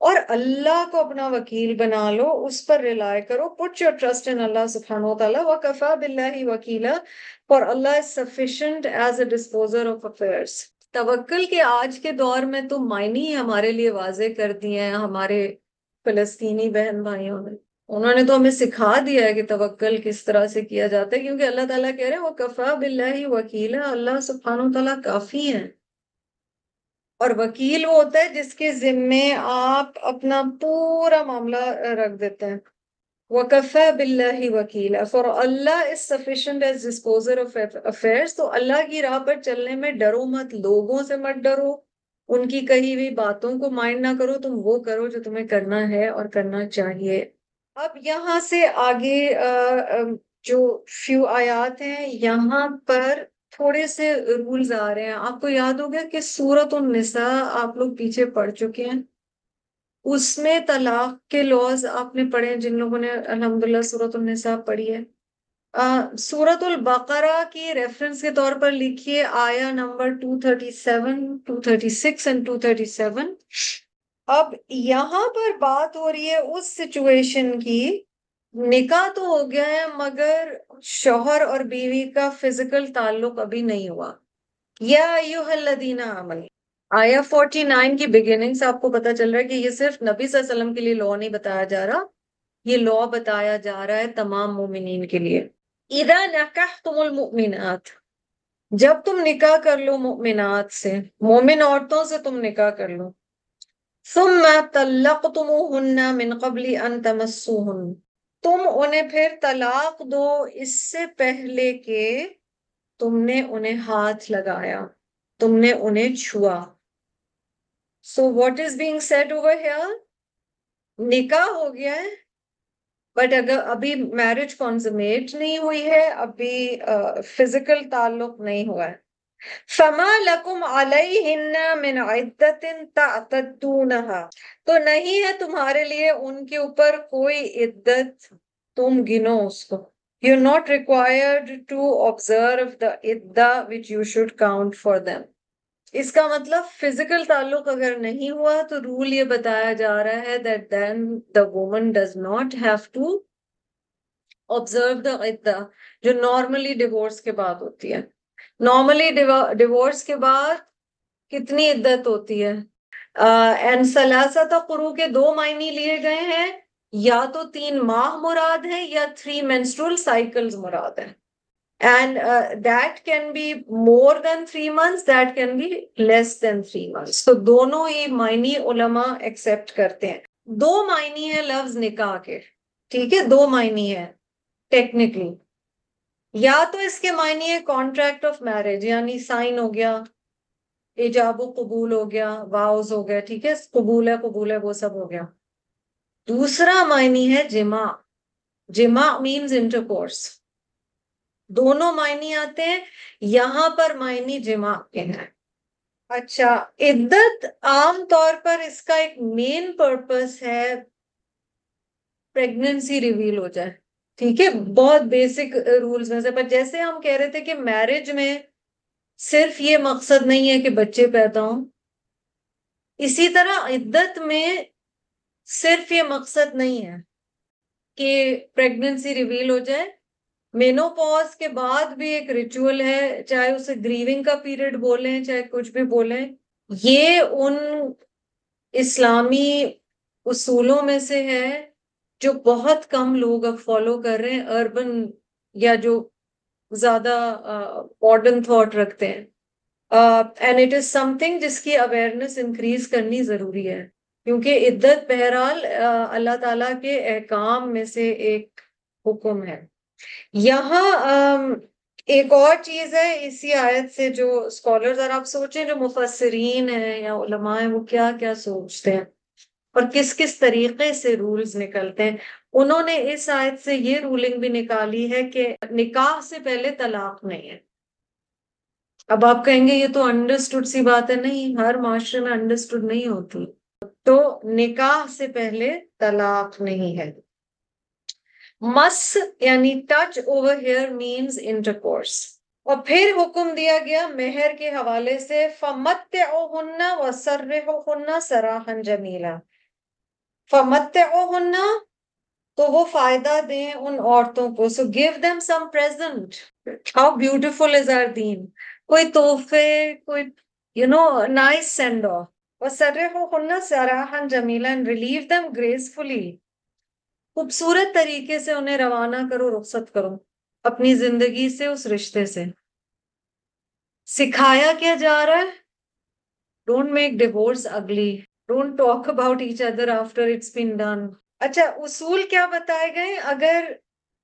Speaker 2: اور اللہ کو اپنا وکیل بنا لو، اس پر ریلائے کرو. پٹ یور ٹرسٹ ان اللہ سبحانہ وتعالیٰ. وَكَفَى بِاللَّهِ وَكِيلًا، for Allah is sufficient as a disposer of affairs. توکل کے آج کے دور میں تو معنی ہمارے لیے واضح کر دیے ہیں ہمارے فلسطینی بہن بھائیوں نے. انہوں نے تو ہمیں سکھا دیا ہے کہ توکل کس طرح سے کیا جاتا ہے، کیونکہ اللہ تعالیٰ کہہ رہے ہیں وَكَفَى بِاللَّهِ وَكِيلًا، اللہ سبحانہ وتعالیٰ کافی ہیں. اور وکیل وہ ہوتا ہے جس کے ذمے آپ اپنا پورا معاملہ رکھ دیتے ہیں. وَكَفَى بِاللَّهِ وَكِيلًا، for Allah is sufficient as disposer of affairs. تو اللہ کی راہ پر چلنے میں ڈرو مت، لوگوں سے مت ڈرو، ان کی کہی ہوئی باتوں کو مائنڈ نہ کرو، تم وہ کرو جو تمہیں کرنا ہے اور کرنا چاہیے. اب یہاں سے آگے جو فیو آیات ہیں یہاں پر تھوڑے سے رولز آ رہے ہیں. آپ کو یاد ہوگا کہ سورۃ النساء آپ لوگ پیچھے پڑھ چکے ہیں، اس میں طلاق کے لاز آپ نے پڑھے ہیں جن لوگوں نے الحمدللہ سورۃ النساء پڑھی ہے. سورۃ البقرہ کی ریفرنس کے طور پر لکھیے آیا نمبر 237، 236 and 237. اب یہاں پر بات ہو رہی ہے اس سچویشن کی، نکاح تو ہو گیا ہے مگر شوہر اور بیوی کا فزیکل تعلق ابھی نہیں ہوا. یا ایھا الذین آمنوا، آیا 49 کی بگننگ سے آپ کو پتا چل رہا ہے کہ یہ صرف نبی صلی اللہ علیہ وسلم کے لیے لا نہیں بتایا جا رہا، یہ لا بتایا جا رہا ہے تمام مومنین کے لیے. اذا نکحتم المؤمنات، جب تم نکاح کر لو مؤمنات سے، مومن عورتوں سے تم نکاح کر لو. ثم طلقتموہن من قبل ان تمسوہن، تم انہیں پھر طلاق دو اس سے پہلے کہ تم نے انہیں ہاتھ لگایا، تم نے انہیں چھوا. So what is being said over here؟ نکاح ہو گیا ہے بٹ اگر ابھی میرج کنزمیٹ نہیں ہوئی ہے، ابھی فزیکل تعلق نہیں ہوا ہے. فما لکم علیہن من عدت تعتدونها، تو نہیں ہے تمہارے لیے ان کے اوپر کوئی عدت، تم گنو اس کو. You're not required to observe the idda which you should count for them. اس کا مطلب فزیکل تعلق اگر نہیں ہوا تو رول یہ بتایا جا رہا ہے that then the woman does not have to observe the idda جو نارملی ڈیورس کے بعد ہوتی ہے. نارملی ڈیورس کے بعد کتنی عدت ہوتی ہے؟ اینڈ ثلاثۃ قروء کے دو معنی لیے گئے ہیں، یا تو 3 ماہ مراد ہے یا 3 menstrual cycles مراد ہے. And that can be more than 3 months, that can be less than 3 months. تو دونوں ہی معنی علماء ایکسپٹ کرتے ہیں. 2 معنی ہے لفظ نکاح کے، ٹھیک ہے، 2 معنی ہے ٹیکنیکلی. یا تو اس کے معنی ہے کانٹریکٹ آف میرج، یعنی سائن ہو گیا، ایجاب و قبول ہو گیا، واؤز ہو گیا، ٹھیک ہے، قبول ہے وہ سب ہو گیا. دوسرا معنی ہے جماع. جماع مینز انٹرکورس. دونوں معنی آتے ہیں، یہاں پر معنی جماع کے ہیں. اچھا، عدت عام طور پر اس کا ایک مین پرپس ہے پریگننسی ریویل ہو جائے، ٹھیک ہے، بہت بیسک رولز میں سے. پر جیسے ہم کہہ رہے تھے کہ میرج میں صرف یہ مقصد نہیں ہے کہ بچے پیدا ہوں، اسی طرح عدت میں صرف یہ مقصد نہیں ہے کہ پریگننسی ریویل ہو جائے. مینوپاز کے بعد بھی ایک ریچول ہے، چاہے اسے گریونگ کا پیریڈ بولیں چاہے کچھ بھی بولیں. یہ ان اسلامی اصولوں میں سے ہے جو بہت کم لوگ اب فالو کر رہے ہیں، اربن یا جو زیادہ ماڈرن تھاٹ رکھتے ہیں. And it is some thing جس کی اویئرنیس انکریز کرنی ضروری ہے، کیونکہ عدت بہرحال اللہ تعالیٰ کے احکام میں سے ایک حکم ہے. یہاں ایک اور چیز ہے اسی آیت سے جو اسکالرز، اور آپ سوچیں جو مفسرین ہیں یا علماء ہیں وہ کیا کیا سوچتے ہیں اور کس کس طریقے سے رولز نکلتے ہیں. انہوں نے اس آیت سے یہ رولنگ بھی نکالی ہے کہ نکاح سے پہلے طلاق نہیں ہے. اب آپ کہیں گے یہ تو انڈرسٹوڈ سی بات ہے، نہیں، ہر معاشرے میں انڈرسٹوڈ نہیں ہوتی. تو نکاح سے پہلے طلاق نہیں ہے. مس یعنی touch over here means intercourse. اور پھر حکم دیا گیا مہر کے حوالے سے فمتعوہن وسرحوہن سراحا جمیلا. فمتعوہن تو وہ فائدہ دیں ان عورتوں کو. So give them some present. How beautiful is are then. کوئی تحفے، کوئی نائس سینڈ آف. وسرحوہن سراحا جمیلا and relieve them gracefully. خوبصورت طریقے سے انہیں روانہ کرو، رخصت کرو اپنی زندگی سے، اس رشتے سے. سکھایا کیا جا رہا ہے؟ Don't make divorce ugly. Don't talk about each other after it's been done. اچھا، اصول کیا بتائے گئے؟ اگر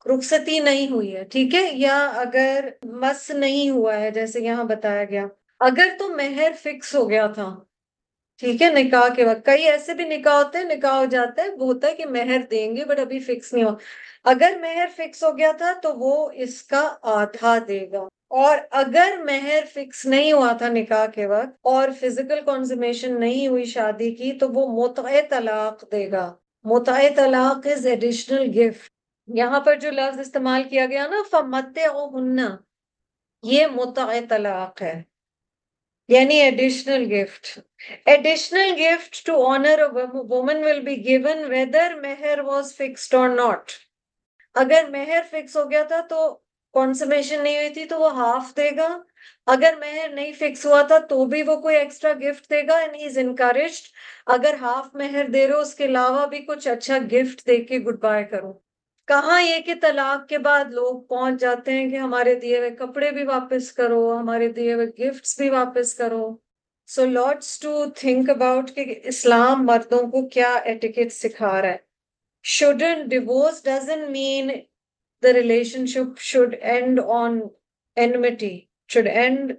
Speaker 2: رخصتی نہیں ہوئی ہے، ٹھیک ہے، یا اگر مس نہیں ہوا ہے جیسے یہاں بتایا گیا، اگر تو مہر فکس ہو گیا تھا، ٹھیک ہے، نکاح کے وقت. کئی ایسے بھی نکاح ہوتے ہیں، نکاح ہو جاتا ہے، وہ ہوتا ہے کہ مہر دیں گے بٹ ابھی فکس نہیں ہوا. اگر مہر فکس ہو گیا تھا تو وہ اس کا آدھا دے گا. اور اگر مہر فکس نہیں ہوا تھا نکاح کے وقت اور فزیکل کنزومیشن نہیں ہوئی شادی کی، تو وہ متع طلاق دے گا. متع طلاق از ایڈیشنل گفٹ. یہاں پر جو لفظ استعمال کیا گیا نا فمتعوہن، یہ متع طلاق ہے، یعنی additional gift. Additional gift to honor a woman will be given whether meher was fixed or not. اگر مہر فکس ہو گیا تھا تو کنسومیشن نہیں ہوئی تھی تو وہ ہاف دے گا. اگر مہر نہیں فکس ہوا تھا تو بھی وہ کوئی ایکسٹرا گفٹ دے گا. اینڈ ہی از انکریجڈ، اگر ہاف مہر دے رہے ہو اس کے علاوہ بھی کچھ اچھا گفٹ دے کے گڈ بائے کرو. کہاں یہ کہ طلاق کے بعد لوگ پہنچ جاتے ہیں کہ ہمارے دیے ہوئے کپڑے بھی واپس کرو، ہمارے دیے ہوئے گفٹس بھی واپس کرو. سو لوٹس ٹو تھنک اباؤٹ کہ اسلام مردوں کو کیا ایٹیکیٹ سکھا رہا ہے. Shouldn't divorce doesn't mean the relationship should end on enmity, should end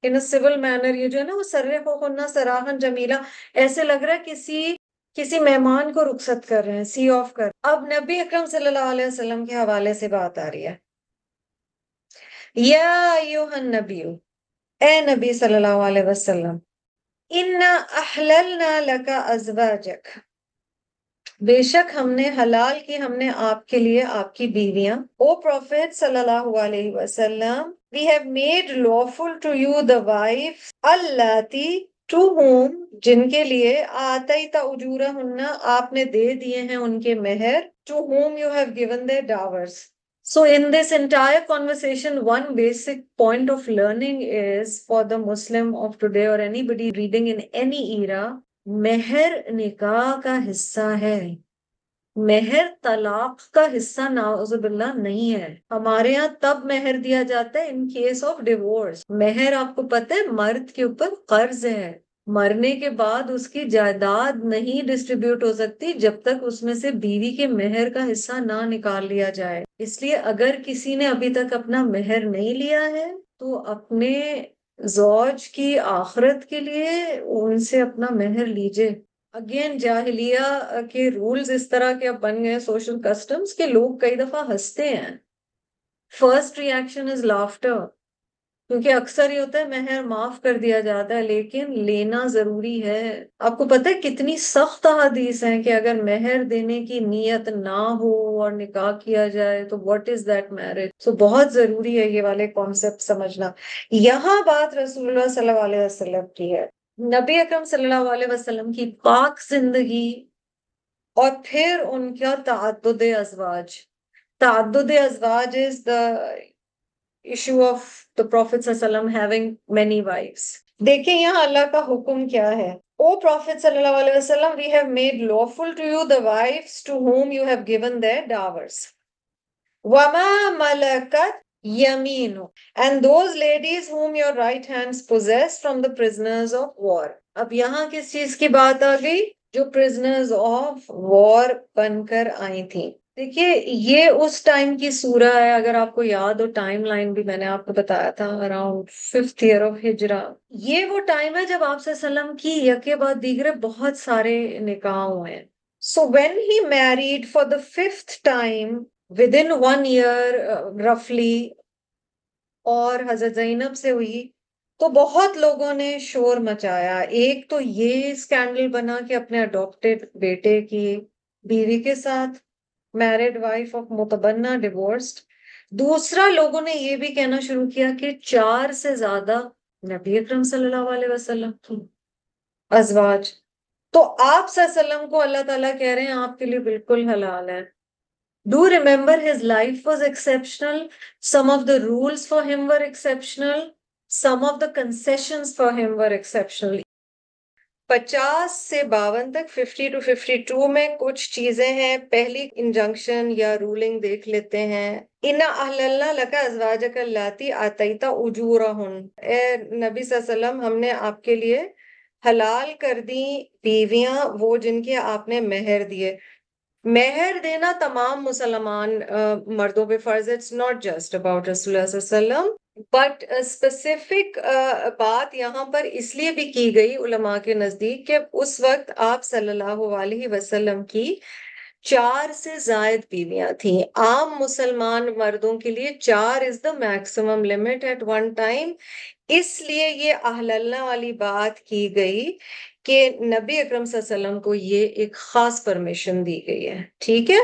Speaker 2: in a civil manner. یہ جو ہے نا وہ سرحوہن سراحا جمیلا، ایسے لگ رہا ہے کسی مہمان کو رخصت کر رہے ہیں، سی آف کر. اب نبی اکرم صلی اللہ علیہ وسلم کے حوالے سے بات آ رہی ہے. یا ایھا النبی، اے نبی صلی اللہ علیہ وسلم، انا احللنا لک ازواجک، بے شک ہم نے حلال کی ہم نے آپ کے لیے آپ کی بیویاں. او پروفیٹ صلی اللہ علیہ وسلم، we have made lawful to you the wives اللاتی to whom، جن کے لیے آتیت اجورہن، آپ نے دے دیے ہیں ان کے مہر. to whom you have given their dowers. So in this entire conversation, one basic point of learning is for the Muslim of today or anybody reading in any era، مہر نکاح کا حصہ ہے، مہر طلاق کا حصہ نعوذ باللہ نہیں ہے. ہمارے یہاں تب مہر دیا جاتا ہے ان کیس آف ڈیورس. مہر آپ کو پتہ ہے مرد کے اوپر قرض ہے، مرنے کے بعد اس کی جائیداد نہیں ڈسٹریبیوٹ ہو سکتی جب تک اس میں سے بیوی کے مہر کا حصہ نہ نکال لیا جائے. اس لیے اگر کسی نے ابھی تک اپنا مہر نہیں لیا ہے تو اپنے زوج کی آخرت کے لیے ان سے اپنا مہر لیجے. اگین جاہلیہ کے رولز اس طرح کے اب بن گئے، سوشل کسٹمز، کہ لوگ کئی دفعہ ہنستے ہیں. فرسٹ ریئیکشن از لافٹر، کیونکہ اکثر یہ ہوتا ہے مہر معاف کر دیا جاتا ہے لیکن لینا ضروری ہے. آپ کو پتہ ہے کتنی سخت حدیث ہیں کہ اگر مہر دینے کی نیت نہ ہو اور نکاح کیا جائے تو واٹ از دیٹ میرج. سو بہت ضروری ہے یہ والے کانسیپٹ سمجھنا. یہاں بات رسول اللہ صلی اللہ علیہ وسلم کی ہے، نبی اکرم صلی اللہ علیہ وسلم کی پاک زندگی اور پھر ان کا تعدد ازواج. تعدد ازواج is the issue of the Prophet صلی اللہ علیہ وسلم having many wives. دیکھیں یہاں اللہ کا حکم کیا ہے. O Prophet صلی اللہ علیہ وسلم، we have made lawful to you the wives to whom you have given their dowers. وَمَا مَلَكَتْ يَمِينُ، and those ladies whom your right hands possess from the prisoners of war. اب یہاں کس چیز کی بات آ گئی؟ جو prisoners of war بن کر آئی تھیں. دیکھیے یہ اس ٹائم کی سورہ ہے، اگر آپ کو یاد ہو ٹائم لائن بھی میں نے آپ کو بتایا تھا، اراؤنڈ 5th year of ہجرہ. یہ وہ ٹائم ہے جب آپ صلی اللہ علیہ وسلم کی یکے بعد دیگرے بہت سارے نکاح ہوئے ہیں. So when he married for the 5th time within 1 year roughly، اور حضرت زینب سے ہوئی، تو بہت لوگوں نے شور مچایا. ایک تو یہ اسکینڈل بنا کہ اپنے اڈاپٹیڈ بیٹے کی بیوی کے ساتھ میرڈ وائف آف متبنہ ڈیورسڈ. دوسرا لوگوں نے یہ بھی کہنا شروع کیا کہ 4 سے زیادہ نبی اکرم صلی اللہ علیہ وسلم کی ازواج. تو آپ صلی اللہ علیہ وسلم کو اللہ تعالیٰ کہہ رہے ہیں آپ کے لیے بالکل حلال ہے. Do remember his life was exceptional. Some of the rules for him were exceptional. Some of the concessions for him were exceptional. 50 سے 52 تک 50 to 52 میں کچھ چیزیں ہیں. پہلی انجنکشن یا رولنگ دیکھ لیتے ہیں. اِنَّ أَحْلَلْنَا لَكَ أَزْوَاجَكَ اللَّاتِي آتَيْتَ أُجُورَهُنَّ. اے نبی صلی اللہ علیہ وسلم ہم نے آپ کے لیے حلال کر دی بیویاں وہ جن کے آپ نے مہر دیے. مہر دینا تمام مسلمان مردوں پہ فرض ہے. اٹس ناٹ جسٹ اباؤٹ رسول اللہ صلی اللہ علیہ وسلم بٹ اسپیسیفک بات یہاں پر اس لیے بھی کی گئی علماء کے نزدیک کہ اس وقت آپ صلی اللہ علیہ وسلم کی 4 سے زائد بیویاں تھیں. عام مسلمان مردوں کے لیے 4 is the maximum limit at one time. اس لیے یہ احللنا والی بات کی گئی کہ نبی اکرم صلی اللہ علیہ وسلم کو یہ ایک خاص پرمیشن دی گئی ہے. ٹھیک ہے.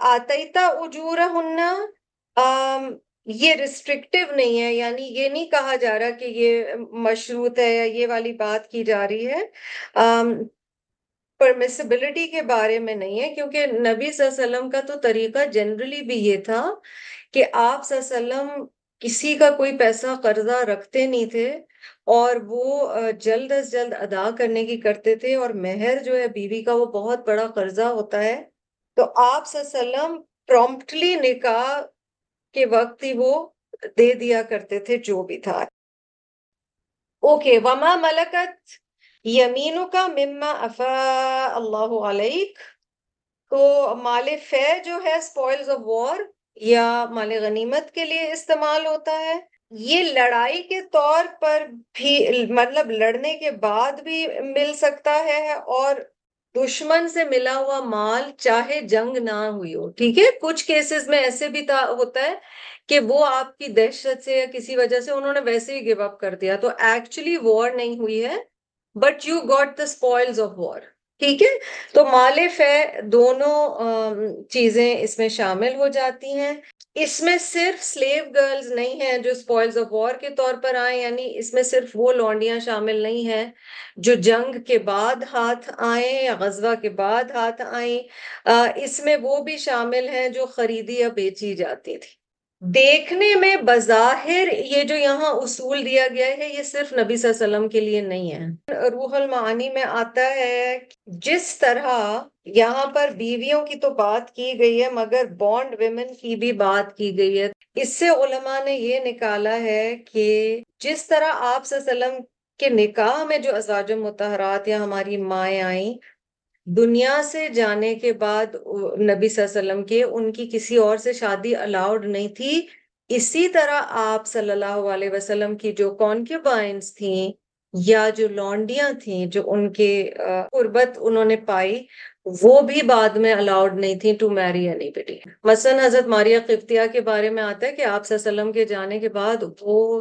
Speaker 2: آتیتا اجورہن یہ ریسٹرکٹیو نہیں ہے، یعنی یہ نہیں کہا جا رہا کہ یہ مشروط ہے یا یہ والی بات کی جا رہی ہے. پرمیسیبلٹی کے بارے میں نہیں ہے، کیونکہ نبی صلی اللہ علیہ وسلم کا تو طریقہ جنرلی بھی یہ تھا کہ آپ صلی اللہ علیہ وسلم کسی کا کوئی پیسہ قرضہ رکھتے نہیں تھے اور وہ جلد از جلد ادا کرنے کی کرتے تھے. اور مہر جو ہے بیوی کا وہ بہت بڑا قرضہ ہوتا ہے، تو آپ صلی اللہ علیہ وسلم پرومپٹلی نکاح کے وقت ہی وہ دے دیا کرتے تھے جو بھی تھا. اوکے. وما ملکت یمینک مما افاء اللہ علیک. تو مال فے جو ہے اسپوائلز آف وار یا مال غنیمت کے لیے استعمال ہوتا ہے. یہ لڑائی کے طور پر بھی مطلب لڑنے کے بعد بھی مل سکتا ہے، اور دشمن سے ملا ہوا مال چاہے جنگ نہ ہوئی ہو. ٹھیک ہے. کچھ کیسز میں ایسے بھی ہوتا ہے کہ وہ آپ کی دہشت سے یا کسی وجہ سے انہوں نے ویسے ہی گیو اپ کر دیا، تو ایکچولی وار نہیں ہوئی ہے but you got the spoils of war. ٹھیک ہے. تو مال فے دونوں چیزیں اس میں شامل ہو جاتی ہیں. اس میں صرف سلیو گرلز نہیں ہیں جو اسپوائلز آف وار کے طور پر آئیں، یعنی اس میں صرف وہ لونڈیاں شامل نہیں ہیں جو جنگ کے بعد ہاتھ آئیں یا غزوہ کے بعد ہاتھ آئیں. اس میں وہ بھی شامل ہیں جو خریدی یا بیچی جاتی تھی. دیکھنے میں بظاہر یہ جو یہاں اصول دیا گیا ہے یہ صرف نبی صلی اللہ علیہ وسلم کے لیے نہیں ہے. روح المعانی میں آتا ہے جس طرح یہاں پر بیویوں کی تو بات کی گئی ہے مگر بانڈ ویمن کی بھی بات کی گئی ہے. اس سے علماء نے یہ نکالا ہے کہ جس طرح آپ صلی اللہ علیہ وسلم کے نکاح میں جو ازواج مطہرات یا ہماری مائیں آئیں دنیا سے جانے کے بعد نبی صلی اللہ علیہ وسلم کے ان کی کسی اور سے شادی الاؤڈ نہیں تھی، اسی طرح آپ صلی اللہ علیہ وسلم کی جو کونکیوبائنز تھیں یا جو لونڈیاں تھیں جو ان کے قربت انہوں نے پائی وہ بھی بعد میں الاؤڈ نہیں تھیں ٹو میری اینی بڈی. مثلا حضرت ماریہ قبطیہ کے بارے میں آتا ہے کہ آپ صلی اللہ علیہ وسلم کے جانے کے بعد وہ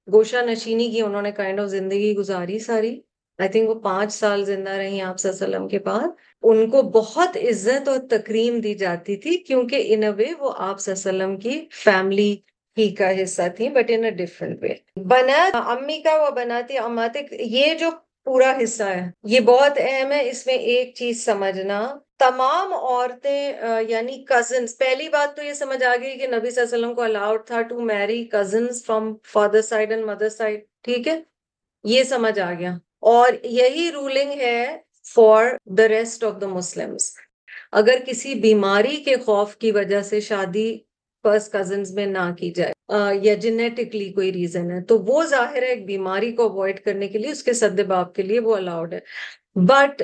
Speaker 2: گوشہ نشینی کی انہوں نے کائنڈ آف زندگی گزاری ساری. آئی تھنک وہ 5 سال زندہ رہی آپ صلی اللہ علیہ وسلم کے بعد. ان کو بہت عزت اور تکریم دی جاتی تھی کیونکہ ان اے وے وہ آپ صلی اللہ علیہ وسلم کی فیملی ہی کا حصہ تھی but in a different way. بنات امی کا و بناتی اماتک یہ جو پورا حصہ ہے یہ بہت اہم ہے. اس میں ایک چیز سمجھنا تمام عورتیں یعنی کزنز، پہلی بات تو یہ سمجھ آ گئی کہ نبی صلی اللہ علیہ وسلم کو الاؤڈ تھا to marry cousins from father side and mother side. ٹھیک ہے. یہ سمجھ آ گیا. اور یہی رولنگ ہے for the rest of the Muslims. اگر کسی بیماری کے خوف کی وجہ سے شادی فرسٹ کزنز میں نہ کی جائے یا جینیٹکلی کوئی ریزن ہے تو وہ ظاہر ہے ایک بیماری کو اوائڈ کرنے کے لیے اس کے سد باب کے لیے وہ الاؤڈ ہے. But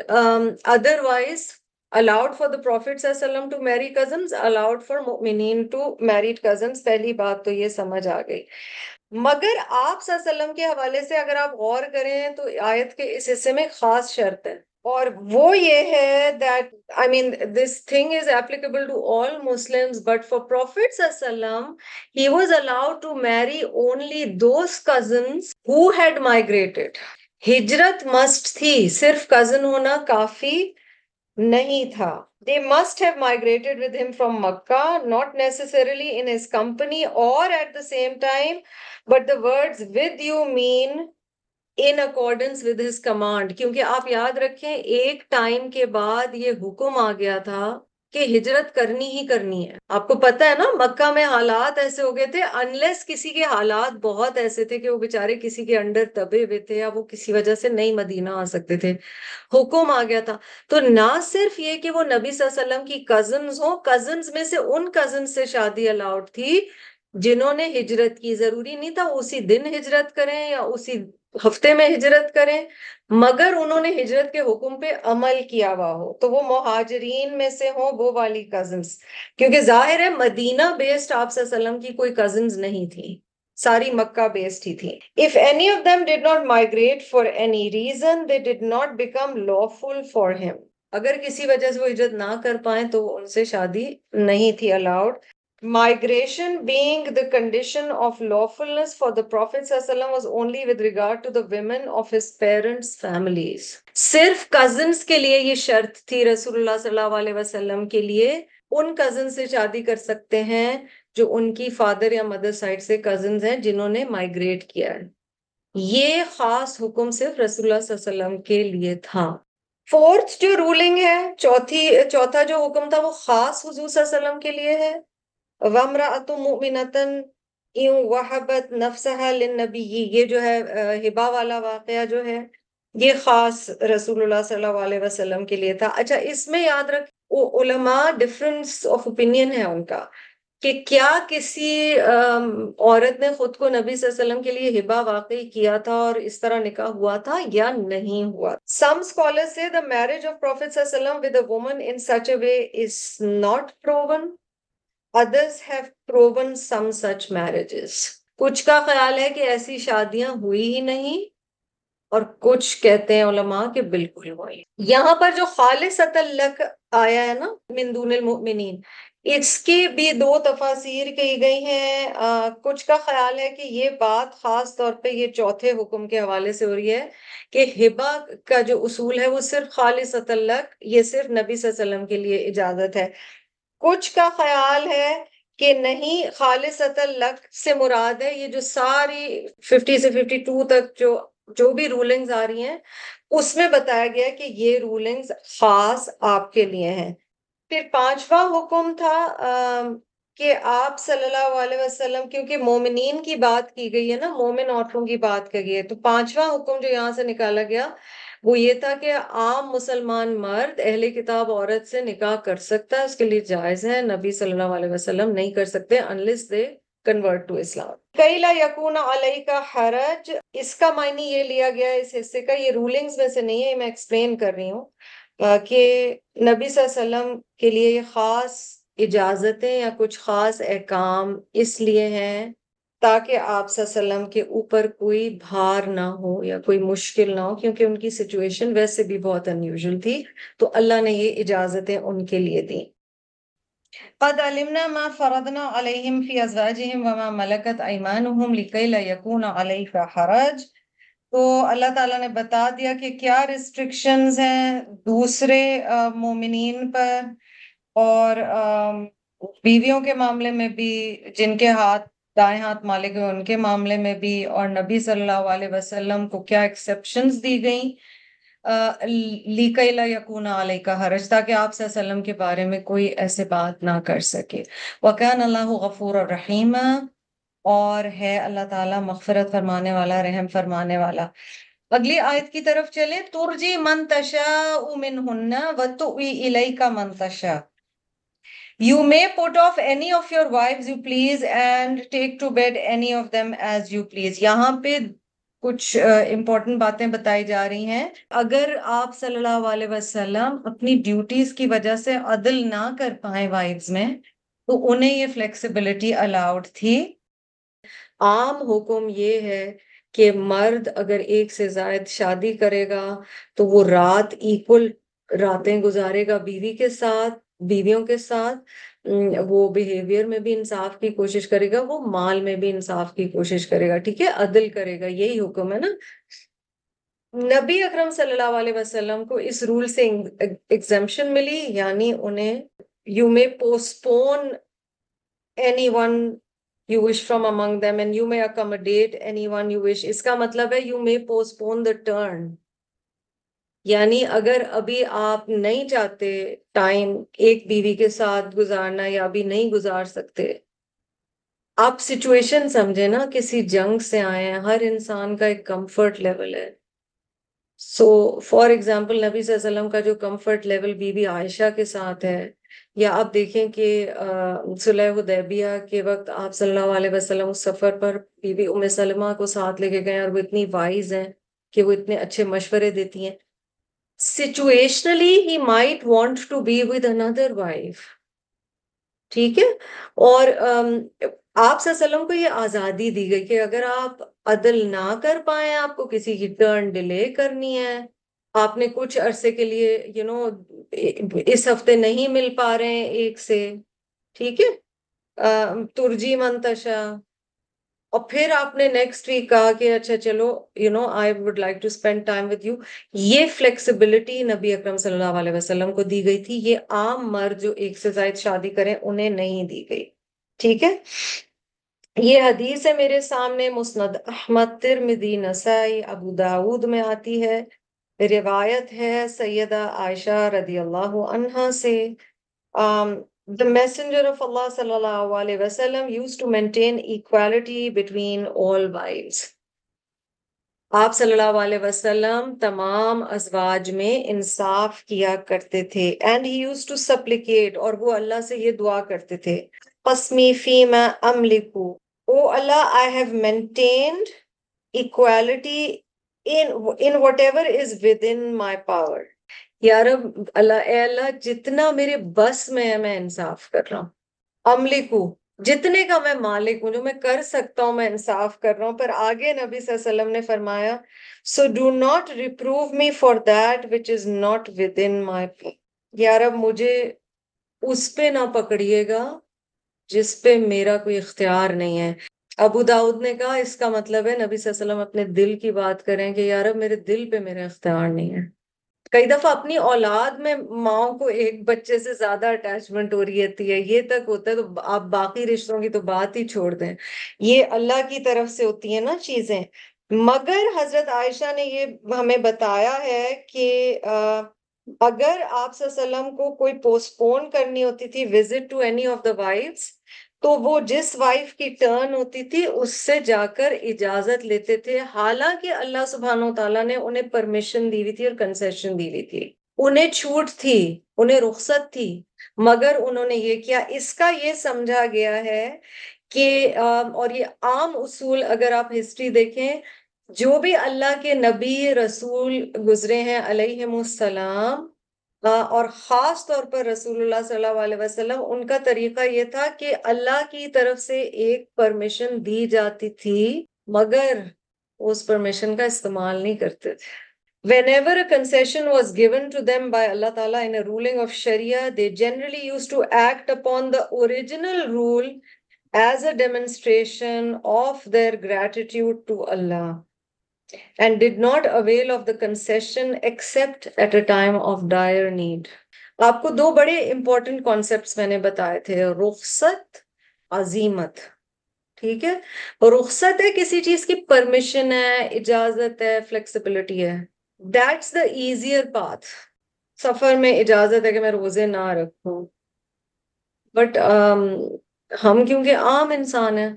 Speaker 2: otherwise allowed for the Prophet صلی اللہ علیہ وسلم to marry cousins, allowed for مؤمنین to married cousins. پہلی بات تو یہ سمجھ آ گئی. مگر آپ صلی اللہ علیہ وسلم کے حوالے سے اگر آپ غور کریں تو آیت کے اس حصے میں خاص شرط ہے اور وہ یہ ہے that I mean this thing is applicable to all Muslims, but for Prophet sallam, he was allowed to marry only those cousins who had migrated. ہجرت must تھی, صرف cousin ہونا کافی نہیں تھا. They must have migrated with him from Makkah, not necessarily in his company or at the same time, but the words with you mean in accordance with his command. کیونکہ آپ یاد رکھیں ایک ٹائم کے بعد یہ حکم آ گیا تھا کہ ہجرت کرنی ہی کرنی ہے. آپ کو پتہ ہے نا مکہ میں حالات ایسے ہو گئے تھے, انلیس کسی کے حالات بہت ایسے تھے کہ وہ بیچارے کسی کے انڈر دبے ہوئے تھے یا وہ کسی وجہ سے نہیں مدینہ آ سکتے تھے, حکم آ گیا تھا. تو نہ صرف یہ کہ وہ نبی صلی اللہ علیہ وسلم کی کزنز ہوں, کزنز میں سے ان کزنز سے شادی الاؤڈ تھی جنہوں نے ہجرت کی. ضروری نہیں تھا اسی دن ہجرت کریں یا اسی ہفتے میں ہجرت کریں, مگر انہوں نے ہجرت کے حکم پہ عمل کیا ہوا ہو تو وہ مہاجرین میں سے ہوں, وہ والی کزنز. کیونکہ ظاہر ہے مدینہ بیسڈ آپ صلی اللہ علیہ وسلم کی کوئی کزنز نہیں تھی, ساری مکہ بیسڈ ہی تھی. If any of them did not migrate for any reason, they did not become lawful for him. اگر کسی وجہ سے وہ ہجرت نہ کر پائیں تو ان سے شادی نہیں تھی allowed. Migration being the condition of lawfulness for the Prophet ﷺ was only with regard to the women of his parents' families. صرف cousins کے لیے یہ شرط تھی رسول اللہ صلی اللہ علیہ وسلم کے لیے, ان cousins سے شادی کر سکتے ہیں جو ان کی فادر یا مدر سائڈ سے cousins ہیں جنہوں نے مائگریٹ کیا ہے. یہ خاص حکم صرف رسول اللہ صلی اللہ علیہ وسلم کے لیے تھا. فورتھ جو رولنگ ہے, چوتھا جو حکم تھا وہ خاص حضور صلی اللہ علیہ وسلم کے لیے ہے. وَامْرَأَةٌ مُؤْمِنَةٌ إِنْ وَهَبَتْ نَفْسَهَا لِلنَّبِيِّ, یہ جو ہے ہبا والا واقعہ جو ہے یہ خاص رسول اللہ صلی اللہ علیہ وسلم کے لیے تھا. اچھا اس میں یاد رکھ علماء ڈفرنس آف اوپینین ہے ان کا کہ کیا کسی عورت نے خود کو نبی صلی اللہ علیہ وسلم کے لیے ہبا واقعی کیا تھا اور اس طرح نکاح ہوا تھا یا نہیں ہوا. Some scholars say the marriage of Prophet صلی اللہ علیہ وسلم with a woman in such a way is not proven. Others have proven some such marriages. کچھ کا خیال ہے کہ ایسی شادیاں ہوئی ہی نہیں, اور کچھ کہتے ہیں علماء کہ بالکل ہوئی. یہاں پر جو خالصۃ لک آیا ہے نا من دون المؤمنین, اس کی بھی دو تفاسیر کی گئی ہیں. کچھ کا خیال ہے کہ یہ بات خاص طور پہ یہ چوتھے حکم کے حوالے سے ہو رہی ہے کہ ہبا کا جو اصول ہے وہ صرف خالصۃ لک, یہ صرف نبی صلی اللہ علیہ وسلم کے لیے اجازت ہے. کچھ کا خیال ہے کہ نہیں, خالصۃ لک سے مراد ہے یہ جو ساری 50 سے 52 تک جو بھی رولنگز آ رہی ہیں اس میں بتایا گیا کہ یہ رولنگز خاص آپ کے لیے ہیں. پھر پانچواں حکم تھا کہ آپ صلی اللہ علیہ وسلم, کیونکہ مومنین کی بات کی گئی ہے نا, مومن عورتوں کی بات کی گئی ہے, تو پانچواں حکم جو یہاں سے نکالا گیا وہ یہ تھا کہ عام مسلمان مرد اہل کتاب عورت سے نکاح کر سکتا ہے, اس کے لیے جائز ہے. نبی صلی اللہ علیہ وسلم نہیں کر سکتے unless they convert to Islam. کئی لا یکون علیک حرج, اس کا معنی یہ لیا گیا اس حصے کا, یہ رولنگز میں سے نہیں ہے, میں ایکسپلین کر رہی ہوں کہ نبی صلی اللہ علیہ وسلم کے لیے یہ خاص اجازتیں یا کچھ خاص احکام اس لیے ہیں تاکہ آپ صلی اللہ علیہ وسلم کے اوپر کوئی بھار نہ ہو یا کوئی مشکل نہ ہو, کیونکہ ان کی سچویشن ویسے بھی بہت انیوژل تھی, تو اللہ نے یہ اجازتیں ان کے لیے دیں. قد علمنا ما فرضنا عليهم في ازواجهم وما ملكت ايمانهم لكي لا يكون عليك حرج. تو اللہ تعالیٰ نے بتا دیا کہ کیا ریسٹرکشنز ہیں دوسرے مومنین پر, اور بیویوں کے معاملے میں بھی, جن کے ہاتھ دائیں ہاتھ مالک ہیں ان کے معاملے میں بھی, اور نبی صلی اللہ علیہ وسلم کو کیا ایکسیپشنز دی گئیں لِكَيْ لَا يَكُونَ عَلَيْكَ حَرَجٌ, تاکہ آپ صلی اللہ علیہ وسلم کے بارے میں کوئی ایسے بات نہ کر سکے. وَكَانَ اللَّهُ غَفُورًا رَحِيمًا, اور ہے اللہ تعالیٰ مغفرت فرمانے والا, رحم فرمانے والا. اگلی آیت کی طرف چلیں. ترجی من تشاء منہن وتؤوی الیک من تشاء. You may put off any of your wives you please and take to bed any of them as you please. یہاں پہ کچھ امپورٹنٹ باتیں بتائی جا رہی ہیں. اگر آپ صلی اللہ علیہ وسلم اپنی ڈیوٹیز کی وجہ سے عدل نہ کر پائیں وائفز میں, تو انہیں یہ فلیکسیبلٹی الاؤڈ تھی. عام حکم یہ ہے کہ مرد اگر ایک سے زائد شادی کرے گا تو وہ رات ایکول راتیں گزارے گا بیوی کے ساتھ، بیویوں کے ساتھ، وہ بیہیویئر میں بھی انصاف کی کوشش کرے گا، وہ مال میں بھی انصاف کی کوشش کرے گا، ٹھیک ہے، عدل کرے گا، یہی حکم ہے نا۔ نبی اکرم صلی اللہ علیہ وسلم کو اس رول سے ایگزمپشن ملی، یعنی انہیں you may postpone anyone you wish from among them and you may accommodate anyone you wish، اس کا مطلب ہے you may postpone the turn، یعنی اگر ابھی آپ نہیں چاہتے ٹائم ایک بیوی کے ساتھ گزارنا یا ابھی نہیں گزار سکتے، آپ سچویشن سمجھے نا، کسی جنگ سے آئے ہیں، ہر انسان کا ایک کمفرٹ لیول ہے۔ سو فار ایگزامپل نبی صلی اللہ علیہ وسلم کا جو کمفرٹ لیول بی بی عائشہ کے ساتھ ہے، یا آپ دیکھیں کہ صلح حدیبیہ کے وقت آپ صلی اللہ علیہ وسلم اس سفر پر بی بی ام سلمہ کو ساتھ لے کے گئے، اور وہ اتنی وائز ہیں کہ وہ اتنے اچھے مشورے دیتی ہیں۔ Situationally he might want to be with another wife, ٹھیک ہے، اور آپ صلی اللہ علیہ وسلم کو یہ آزادی دی گئی کہ اگر آپ عدل نہ کر پائیں، آپ کو کسی کی ٹرن ڈیلے کرنی ہے، آپ نے کچھ عرصے کے لیے اس ہفتے نہیں مل پا رہے ہیں ایک سے، ٹھیک ہے، ترجی منتشا، اور پھر آپ نے نیکسٹ ویک کہا کہ اچھا چلو I would like to spend time with you, یہ فلیکسیبلٹی نبی اکرم صلی اللہ علیہ وسلم کو دی گئی تھی، یہ عام مرد جو ایک سے زائد شادی کریں انہیں نہیں دی گئی، ٹھیک ہے۔ یہ حدیث ہے میرے سامنے، مسند احمد، ترمذی، نسائی، ابو داود میں آتی ہے، روایت ہے سیدہ عائشہ رضی اللہ عنہا سے۔ The messenger of Allah sallallahu alaihi wasallam used to maintain equality between all wives. آپ صلی اللہ علیہ وسلم تمام ازواج میں انصاف کیا کرتے تھے، and he used to supplicate، اور وہ اللہ سے یہ دعا کرتے تھے، قسمی فیما املکو، او اللہ I have maintained equality in whatever is within my power، یا رب اللہ، اے اللہ جتنا میرے بس میں ہے میں انصاف کر رہا ہوں، املکو جتنے کا میں مالک ہوں، جو میں کر سکتا ہوں میں انصاف کر رہا ہوں۔ پر آگے نبی صلی اللہ علیہ وسلم نے فرمایا so do not reprove me for that which is not within my power, یا رب مجھے اس پہ نہ پکڑیے گا جس پہ میرا کوئی اختیار نہیں ہے۔ ابو داؤد نے کہا اس کا مطلب ہے نبی صلی اللہ علیہ وسلم اپنے دل کی بات کریں کہ یا رب میرے دل پہ میرا اختیار نہیں ہے۔ کئی دفعہ اپنی اولاد میں ماؤں کو ایک بچے سے زیادہ اٹیچمنٹ ہو رہی ہوتی ہے، یہ تک ہوتا ہے، تو آپ باقی رشتوں کی تو بات ہی چھوڑ دیں، یہ اللہ کی طرف سے ہوتی ہیں نا چیزیں۔ مگر حضرت عائشہ نے یہ ہمیں بتایا ہے کہ اگر آپ صلی اللہ علیہ وسلم کو کوئی پوسٹ پون کرنی ہوتی تھی visit to any of the wives, تو وہ جس وائف کی ٹرن ہوتی تھی اس سے جا کر اجازت لیتے تھے، حالانکہ اللہ سبحانہ و تعالیٰ نے انہیں پرمیشن دی ہوئی تھی اور کنسیشن دی ہوئی تھی، انہیں چھوٹ تھی، انہیں رخصت تھی، مگر انہوں نے یہ کیا۔ اس کا یہ سمجھا گیا ہے کہ اور یہ عام اصول اگر آپ ہسٹری دیکھیں، جو بھی اللہ کے نبی رسول گزرے ہیں علیہم السلام، اور خاص طور پر رسول اللہ صلی اللہ علیہ وسلم، ان کا طریقہ یہ تھا کہ اللہ کی طرف سے ایک پرمیشن دی جاتی تھی مگر اس پرمیشن کا استعمال نہیں کرتے تھے۔ Whenever a concession was given to them by Allah Ta'ala in a ruling of Sharia, they generally used to act upon the original rule as a demonstration of their gratitude to Allah, and did not avail of the concession except at a time of dire need۔ آپ کو دو بڑے important concepts میں نے بتائے تھے، رخصت، عزیمت، ٹھیک ہے۔ رخصت ہے کسی چیز کی پرمیشن ہے، اجازت ہے، فلیکسیبلٹی ہے، دیٹس دا ایزیئر پاتھ۔ سفر میں اجازت ہے کہ میں روزے نہ رکھوں، بٹ ہم کیونکہ عام انسان ہیں،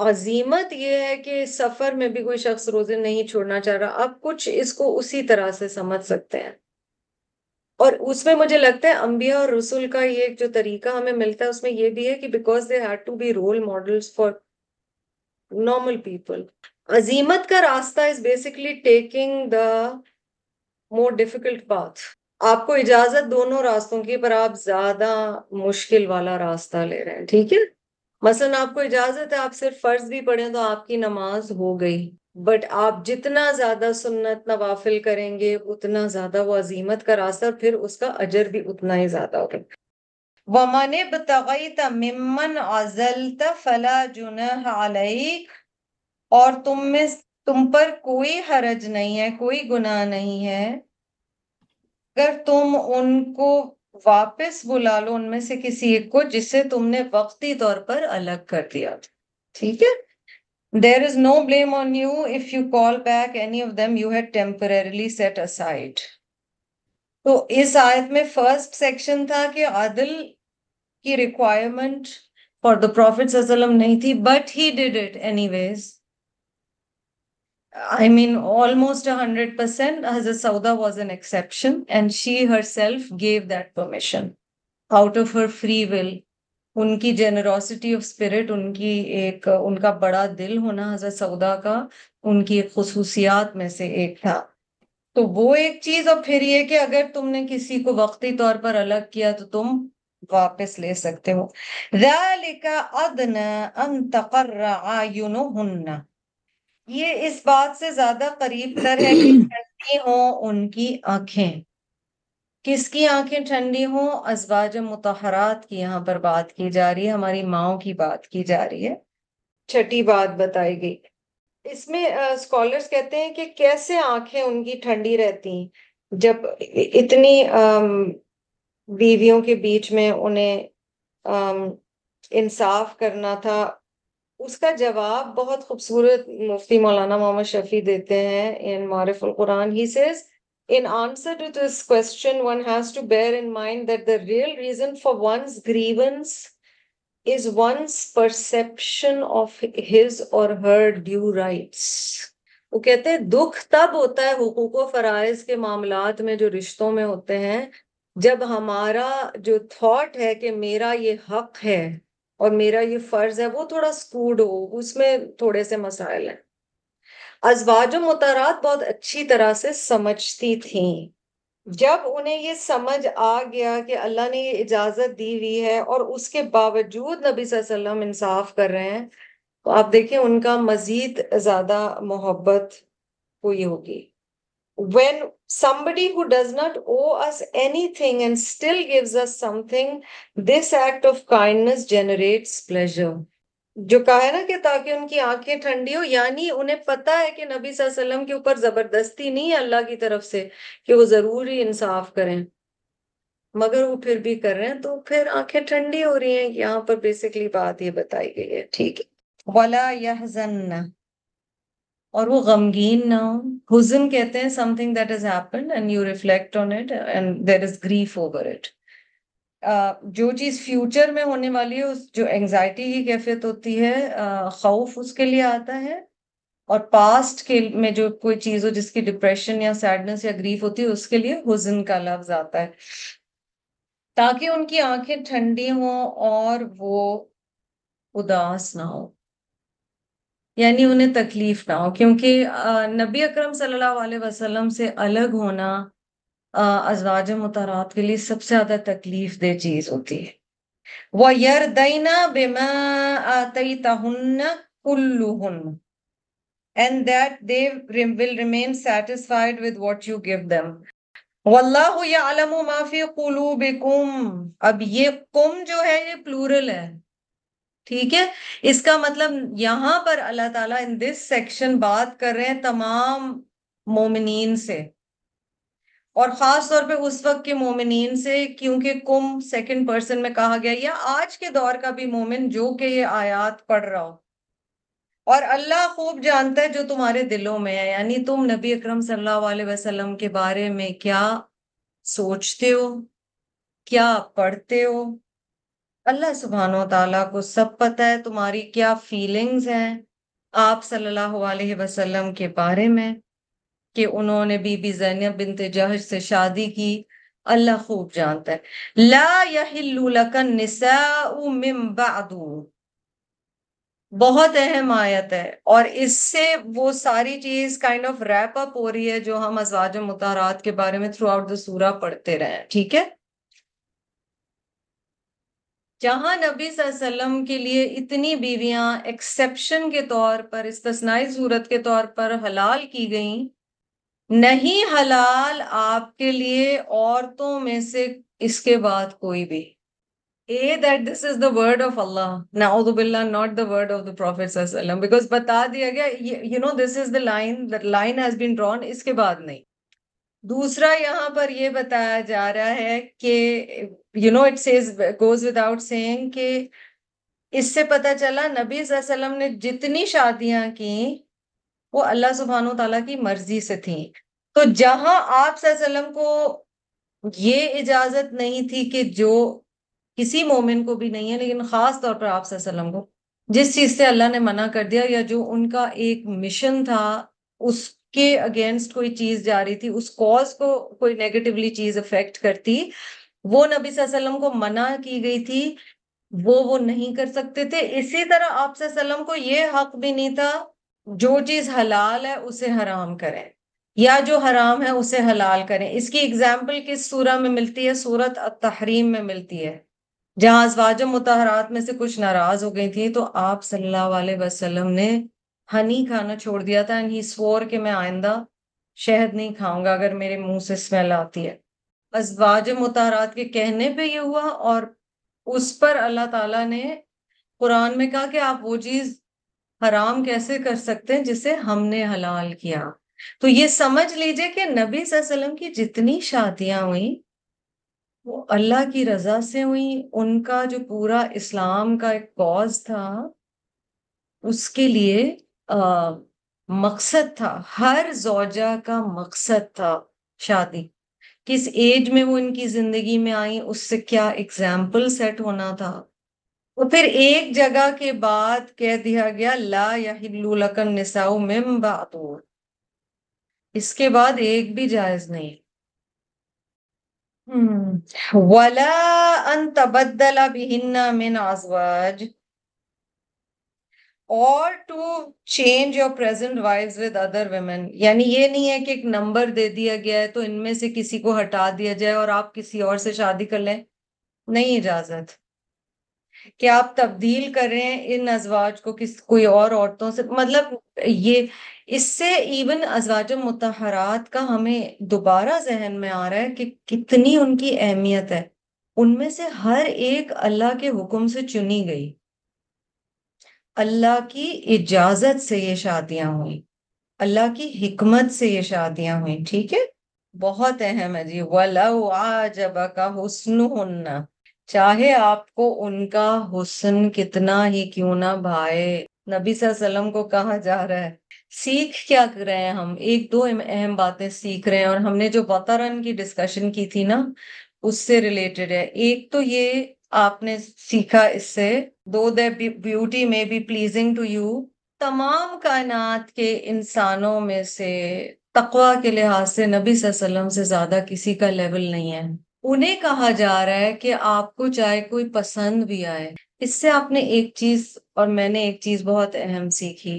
Speaker 2: عزیمت یہ ہے کہ سفر میں بھی کوئی شخص روزے نہیں چھوڑنا چاہ رہا، آپ کچھ اس کو اسی طرح سے سمجھ سکتے ہیں۔ اور اس میں مجھے لگتا ہے انبیاء اور رسول کا یہ جو طریقہ ہمیں ملتا ہے اس میں یہ بھی ہے کہ because they had to be role models for normal people. عزیمت کا راستہ is basically taking the more difficult path. آپ کو اجازت دونوں راستوں کی، پر آپ زیادہ مشکل والا راستہ لے رہے ہیں، ٹھیک ہے۔ مثلا آپ کو اجازت ہے آپ صرف فرض بھی پڑھیں تو آپ کی نماز ہو گئی، بٹ آپ جتنا زیادہ سنت نوافل کریں گے اتنا زیادہ وہ عظیمت کا راستہ، اور پھر اس کا اجر بھی اتنا ہی زیادہ ہوگا۔ وَمَنِ ابْتَغَيْتَ مِمَّنْ عَزَلْتَ فَلَا جُنَاحَ عَلَيْكَ، اور تم پر کوئی حرج نہیں ہے، کوئی گناہ نہیں ہے اگر تم ان کو واپس بلا لو، ان میں سے کسی ایک کو جسے تم نے وقتی طور پر الگ کر دیا، ٹھیک ہے؟ There is no blame on you if you call back any of them you had temporarily set aside. تو اس آیت میں فرسٹ سیکشن تھا کہ عدل کی ریکوائرمنٹ فار دا پروفٹ صلی اللہ علیہ وسلم نہیں تھی، but he did it anyways ویز. I mean, almost 100%. Hazrat Sauda was an exception, and she herself gave that permission out of her free will. ان کی جنروسٹی آف اسپرٹ، ان کا بڑا دل ہونا حضرت سودا کا ان کی خصوصیات میں سے ایک تھا. تو وہ ایک چیز، اور پھر یہ کہ اگر تم نے کسی کو وقتی طور پر الگ کیا تو تم واپس لے سکتے ہو. ذَلِكَ أَدْنَىٰ أَن تَقَرَّ أَعْيُنُهُنَّ، یہ اس بات سے زیادہ قریب تر ہے کہ ٹھنڈی ہوں ان کی آنکھیں. کس کی آنکھیں ٹھنڈی ہوں؟ ازواج مطہرات کی یہاں پر بات کی جا رہی ہے، ہماری ماؤں کی بات کی جا رہی ہے. چھٹی بات بتائی گئی اس میں، اسکالرز کہتے ہیں کہ کیسے آنکھیں ان کی ٹھنڈی رہتی جب اتنی بیویوں کے بیچ میں انہیں انصاف کرنا تھا. اس کا جواب بہت خوبصورت مفتی مولانا محمد شفیع دیتے ہیں in معرف القرآن. He says, in answer to this question, one has to bear in mind that the real reason for one's grievance is one's perception of his or her due rights. وہ کہتے ہیں دکھ تب ہوتا ہے حقوق و فرائض کے معاملات میں جو رشتوں میں ہوتے ہیں، جب ہمارا جو تھاٹ ہے کہ میرا یہ حق ہے اور میرا یہ فرض ہے وہ تھوڑا سکوڈ ہو، اس میں تھوڑے سے مسائل ہیں. ازواج و مطہرات بہت اچھی طرح سے سمجھتی تھیں. جب انہیں یہ سمجھ آ گیا کہ اللہ نے یہ اجازت دی ہوئی ہے اور اس کے باوجود نبی صلی اللہ علیہ وسلم انصاف کر رہے ہیں، تو آپ دیکھیں ان کا مزید زیادہ محبت ہوئی ہوگی. When somebody who does not owe us anything and still gives us something, this act of kindness generates pleasure. جو کہا ہے نا کہ تاکہ ان کی آنکھیں ٹھنڈی ہو، یعنی انہیں پتا ہے کہ نبی صلی اللہ علیہ وسلم کے اوپر زبردستی نہیں ہے اللہ کی طرف سے کہ وہ ضروری انصاف کریں، مگر وہ پھر بھی کر رہے ہیں، تو پھر آنکھیں ٹھنڈی ہو رہی ہیں. یہاں پر بیسکلی بات یہ بتائی گئی ہے، ٹھیک ہے. وَلَا يَحْزَنَّ، اور وہ غمگین نہ ہو. حزن کہتے ہیں something that has happened and you reflect on it and there is grief over it. جو چیز فیوچر میں ہونے والی ہے، جو انگزائٹی کی کیفیت ہوتی ہے، خوف اس کے لیے آتا ہے، اور پاسٹ کے میں جو کوئی چیز ہو جس کی ڈپریشن یا سیڈنس یا گریف ہوتی ہے اس کے لیے حزن کا لفظ آتا ہے. تاکہ ان کی آنکھیں ٹھنڈی ہوں اور وہ اداس نہ ہو، یعنی انہیں تکلیف نہ ہو، کیونکہ نبی اکرم صلی اللہ علیہ وسلم سے الگ ہونا ازواج مطہرات کے لیے سب سے زیادہ تکلیف دہ چیز ہوتی ہے. وَيَرْضَيْنَ بِمَا آتَيْتَهُنَّ كُلُّهُنَّ، and that they will remain satisfied with what you give them. وَاللَّهُ يَعْلَمُ مَا فِي قُلُوبِكُمْ، اب یہ قم جو ہے یہ پلورل ہے، ٹھیک ہے. اس کا مطلب یہاں پر اللہ تعالیٰ ان دس سیکشن بات کر رہے ہیں تمام مومنین سے، اور خاص طور پہ اس وقت کے مومنین سے، کیونکہ کم سیکنڈ پرسن میں کہا گیا، یا آج کے دور کا بھی مومن جو کہ یہ آیات پڑھ رہا ہو. اور اللہ خوب جانتا ہے جو تمہارے دلوں میں ہے، یعنی تم نبی اکرم صلی اللہ علیہ وسلم کے بارے میں کیا سوچتے ہو، کیا پڑھتے ہو. اللہ سبحانہ و تعالیٰ کو سب پتہ ہے تمہاری کیا فیلنگز ہیں آپ صلی اللہ علیہ وسلم کے بارے میں، کہ انہوں نے بی بی زینب بنت جہش سے شادی کی. اللہ خوب جانتا ہے. لا یحل لک النساء من بعد، بہت اہم آیت ہے، اور اس سے وہ ساری چیز کائنڈ آف ریپ اپ ہو رہی ہے جو ہم ازواج مطہرات کے بارے میں تھرو آؤٹ دا سورہ پڑھتے رہے ہیں، ٹھیک ہے. جہاں نبی صلی اللہ علیہ وسلم کے لیے اتنی بیویاں ایکسیپشن کے طور پر، استثنائی صورت کے طور پر حلال کی گئیں، نہیں حلال آپ کے لیے عورتوں میں سے اس کے بعد کوئی بھی. That this is the word of Allah. Na'udhu billah, not the word of the Prophet sallallahu alaihi wasallam. Because بتا دیا گیا, this is the line has been drawn, اس کے بعد نہیں. دوسرا یہاں پر یہ بتایا جا رہا ہے کہ it says, goes without saying کہ اس سے پتہ چلا نبی صلی اللہ علیہ وسلم نے جتنی شادیاں کی وہ اللہ سبحانہ وتعالیٰ کی مرضی سے تھیں. تو جہاں آپ صلی اللہ علیہ وسلم کو یہ اجازت نہیں تھی کہ جو کسی مومن کو بھی نہیں ہے لیکن خاص طور پر آپ صلی اللہ علیہ وسلم کو جس چیز سے اللہ نے منع کر دیا یا جو ان کا ایک مشن تھا اس کے اگینسٹ کوئی چیز جا رہی تھی، اس کاز کو کوئی نیگیٹیولی چیز افیکٹ کرتی، وہ نبی صلی اللہ علیہ وسلم کو منع کی گئی تھی، وہ نہیں کر سکتے تھے. اسی طرح آپ صلی اللہ علیہ وسلم کو یہ حق بھی نہیں تھا جو چیز حلال ہے اسے حرام کریں یا جو حرام ہے اسے حلال کریں. اس کی اگزامپل کس سورہ میں ملتی ہے؟ سورۃ التحریم میں ملتی ہے، جہاں ازواج مطہرات میں سے کچھ ناراض ہو گئی تھیں تو آپ صلی اللہ علیہ وسلم نے ہنی کھانا چھوڑ دیا تھا. and he swore کہ میں آئندہ شہد نہیں کھاؤں گا اگر میرے منہ سے اسمیل آتی ہے. ازواج مطہرات کے کہنے پہ یہ ہوا، اور اس پر اللہ تعالیٰ نے قرآن میں کہا کہ آپ وہ چیز حرام کیسے کر سکتے ہیں جسے ہم نے حلال کیا. تو یہ سمجھ لیجئے کہ نبی صلی اللہ علیہ وسلم کی جتنی شادیاں ہوئیں وہ اللہ کی رضا سے ہوئیں. ان کا جو پورا اسلام کا ایک کاز تھا اس کے لیے مقصد تھا، ہر زوجہ کا مقصد تھا شادی. کس ایج میں وہ ان کی زندگی میں آئیں، اس سے کیا ایگزامپل سیٹ ہونا تھا. اور پھر ایک جگہ کے بعد کہہ دیا گیا لا یحل لک النساء من بعد، اس کے بعد ایک بھی جائز نہیں. وَلَا أَن تَبَدَّلَ بِهِنَّ مِنْ أَزْوَاجٍ، or to change your present wives with other women. یعنی یہ نہیں ہے کہ ایک نمبر دے دیا گیا ہے تو ان میں سے کسی کو ہٹا دیا جائے اور آپ کسی اور سے شادی کر لیں. نہیں اجازت کہ آپ تبدیل کریں ان ازواج کو کوئی اور عورتوں سے. مطلب یہ اس سے ایون ازواج مطہرات کا ہمیں دوبارہ ذہن میں آ رہا ہے کہ کتنی ان کی اہمیت ہے. ان میں سے ہر ایک اللہ کے حکم سے چنی گئی، اللہ کی اجازت سے یہ شادیاں ہوئیں، اللہ کی حکمت سے یہ شادیاں ہوئیں. ٹھیک ہے، بہت اہم ہے جی. وَلَوْ عَجَبَكَ حُسْنُهُنَّ، چاہے آپ کو ان کا حسن کتنا ہی کیوں نہ بھائے. نبی صلی اللہ علیہ وسلم کو کہا جا رہا ہے سیکھ کیا کر رہے ہیں ہم؟ ایک دو اہم باتیں سیکھ رہے ہیں، اور ہم نے جو وطرن کی ڈسکشن کی تھی نا اس سے ریلیٹڈ ہے. ایک تو یہ آپ نے سیکھا اس سے though their beauty may be pleasing to you، تمام کائنات کے انسانوں میں سے تقوی کے لحاظ سے نبی صلی اللہ علیہ وسلم سے زیادہ کسی کا لیول نہیں ہے. انہیں کہا جا رہا ہے کہ آپ کو چاہے کوئی پسند بھی آئے. اس سے آپ نے ایک چیز اور میں نے ایک چیز بہت اہم سیکھی،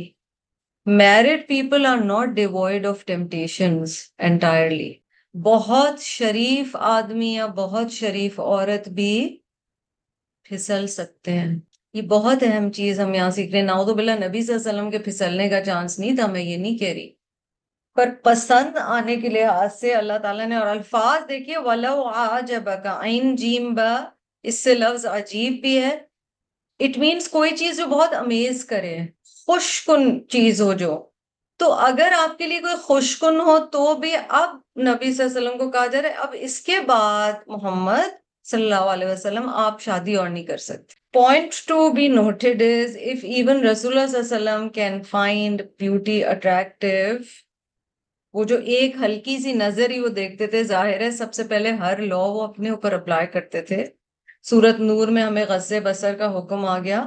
Speaker 2: married people are not devoid of temptations entirely. بہت شریف آدمی یا بہت شریف عورت بھی پھسل سکتے ہیں. یہ بہت اہم چیز ہم یہاں سیکھ رہے ہیں. نعوذ باللہ نبی صلی اللہ علیہ وسلم کے پھسلنے کا چانس نہیں تھا، میں یہ نہیں کہہ رہی، پر پسند آنے کے لحاظ سے اللہ تعالیٰ نے. اور الفاظ دیکھیے وَلَوْ عَجَبَكَ، عین جیم با، اس سے لفظ عجیب بھی ہے. اٹ مینس کوئی چیز جو بہت امیز کرے، خوش کن چیز ہو جو. تو اگر آپ کے لیے کوئی خوش کن ہو تو بھی اب نبی صلی اللہ علیہ وسلم کو کہا جا رہا ہے اب اس کے بعد محمد صلی اللہ علیہ وسلم آپ شادی اور نہیں کر سکتے. Point to be noted is if even Rasulullah صلی اللہ علیہ وسلم can find beauty attractive، وہ جو ایک ہلکی سی نظر ہی وہ دیکھتے تھے، ظاہر ہے سب سے پہلے ہر لا وہ اپنے اوپر اپلائی کرتے تھے. سورت نور میں ہمیں غض بصر کا حکم آ گیا.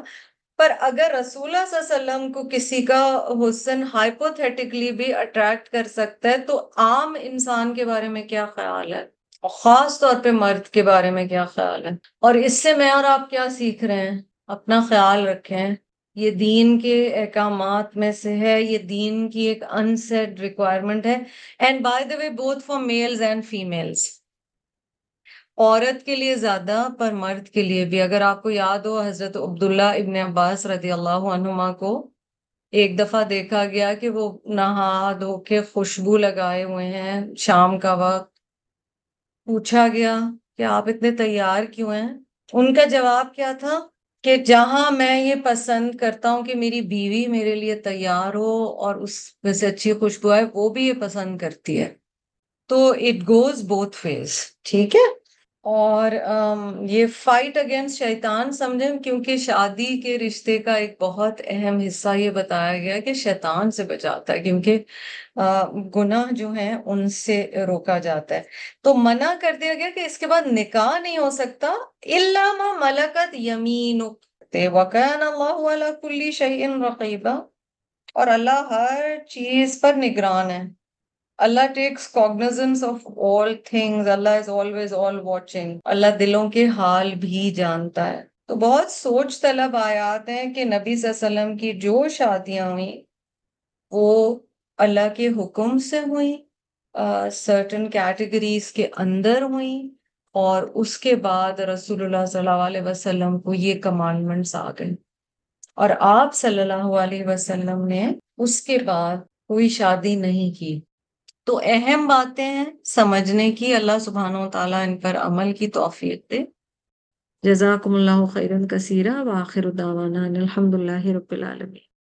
Speaker 2: پر اگر رسول اللہ صلی اللہ علیہ وسلم کو کسی کا حسن ہائپوتھیٹکلی بھی اٹریکٹ کر سکتا ہے تو عام انسان کے بارے میں کیا خیال ہے، اور خاص طور پہ مرد کے بارے میں کیا خیال ہے. اور اس سے میں اور آپ کیا سیکھ رہے ہیں؟ اپنا خیال رکھیں، یہ دین کے احکامات میں سے ہے، یہ دین کی ایک انسیڈ ریکوائرمنٹ ہے. And by the way both for males and females. عورت کے لیے زیادہ پر مرد کے لیے بھی. اگر آپ کو یاد ہو حضرت عبداللہ ابن عباس رضی اللہ عنہما کو ایک دفعہ دیکھا گیا کہ وہ نہا دھو کے خوشبو لگائے ہوئے ہیں شام کا وقت. پوچھا گیا کہ آپ اتنے تیار کیوں ہیں؟ ان کا جواب کیا تھا کہ جہاں میں یہ پسند کرتا ہوں کہ میری بیوی میرے لیے تیار ہو اور اس میں سے اچھی خوشبو آئے، وہ بھی یہ پسند کرتی ہے. تو اٹ گوز بوتھ ویز. ٹھیک ہے. اور یہ فائٹ اگینسٹ شیطان سمجھیں، کیونکہ شادی کے رشتے کا ایک بہت اہم حصہ یہ بتایا گیا کہ شیطان سے بچاتا ہے، کیونکہ گناہ جو ہیں ان سے روکا جاتا ہے. تو منع کر دیا گیا کہ اس کے بعد نکاح نہیں ہو سکتا الا ما ملکت یمینک وکان اللہ علی کل شیء رقیبا. اور اللہ ہر چیز پر نگران ہے. اللہ takes cognizance of all things. Allah is always all watching. اللہ دلوں کے حال بھی جانتا ہے. تو بہت سوچ طلب آیات ہیں کہ نبی صلی اللہ علیہ وسلم کی جو شادیاں ہوئیں وہ اللہ کے حکم سے ہوئیں، سرٹن کیٹیگریز کے اندر ہوئیں، اور اس کے بعد رسول اللہ صلی اللہ علیہ وسلم کو یہ کمانڈمنٹس آ گئے، اور آپ صلی اللہ علیہ وسلم نے اس کے بعد کوئی شادی نہیں کی. تو اہم باتیں ہیں سمجھنے کی. اللہ سبحانہ و تعالیٰ ان پر عمل کی توفیق دے. جزاکم اللہ خیرا کثیرا، وآخر دعوانا ان الحمد للہ رب العالمین.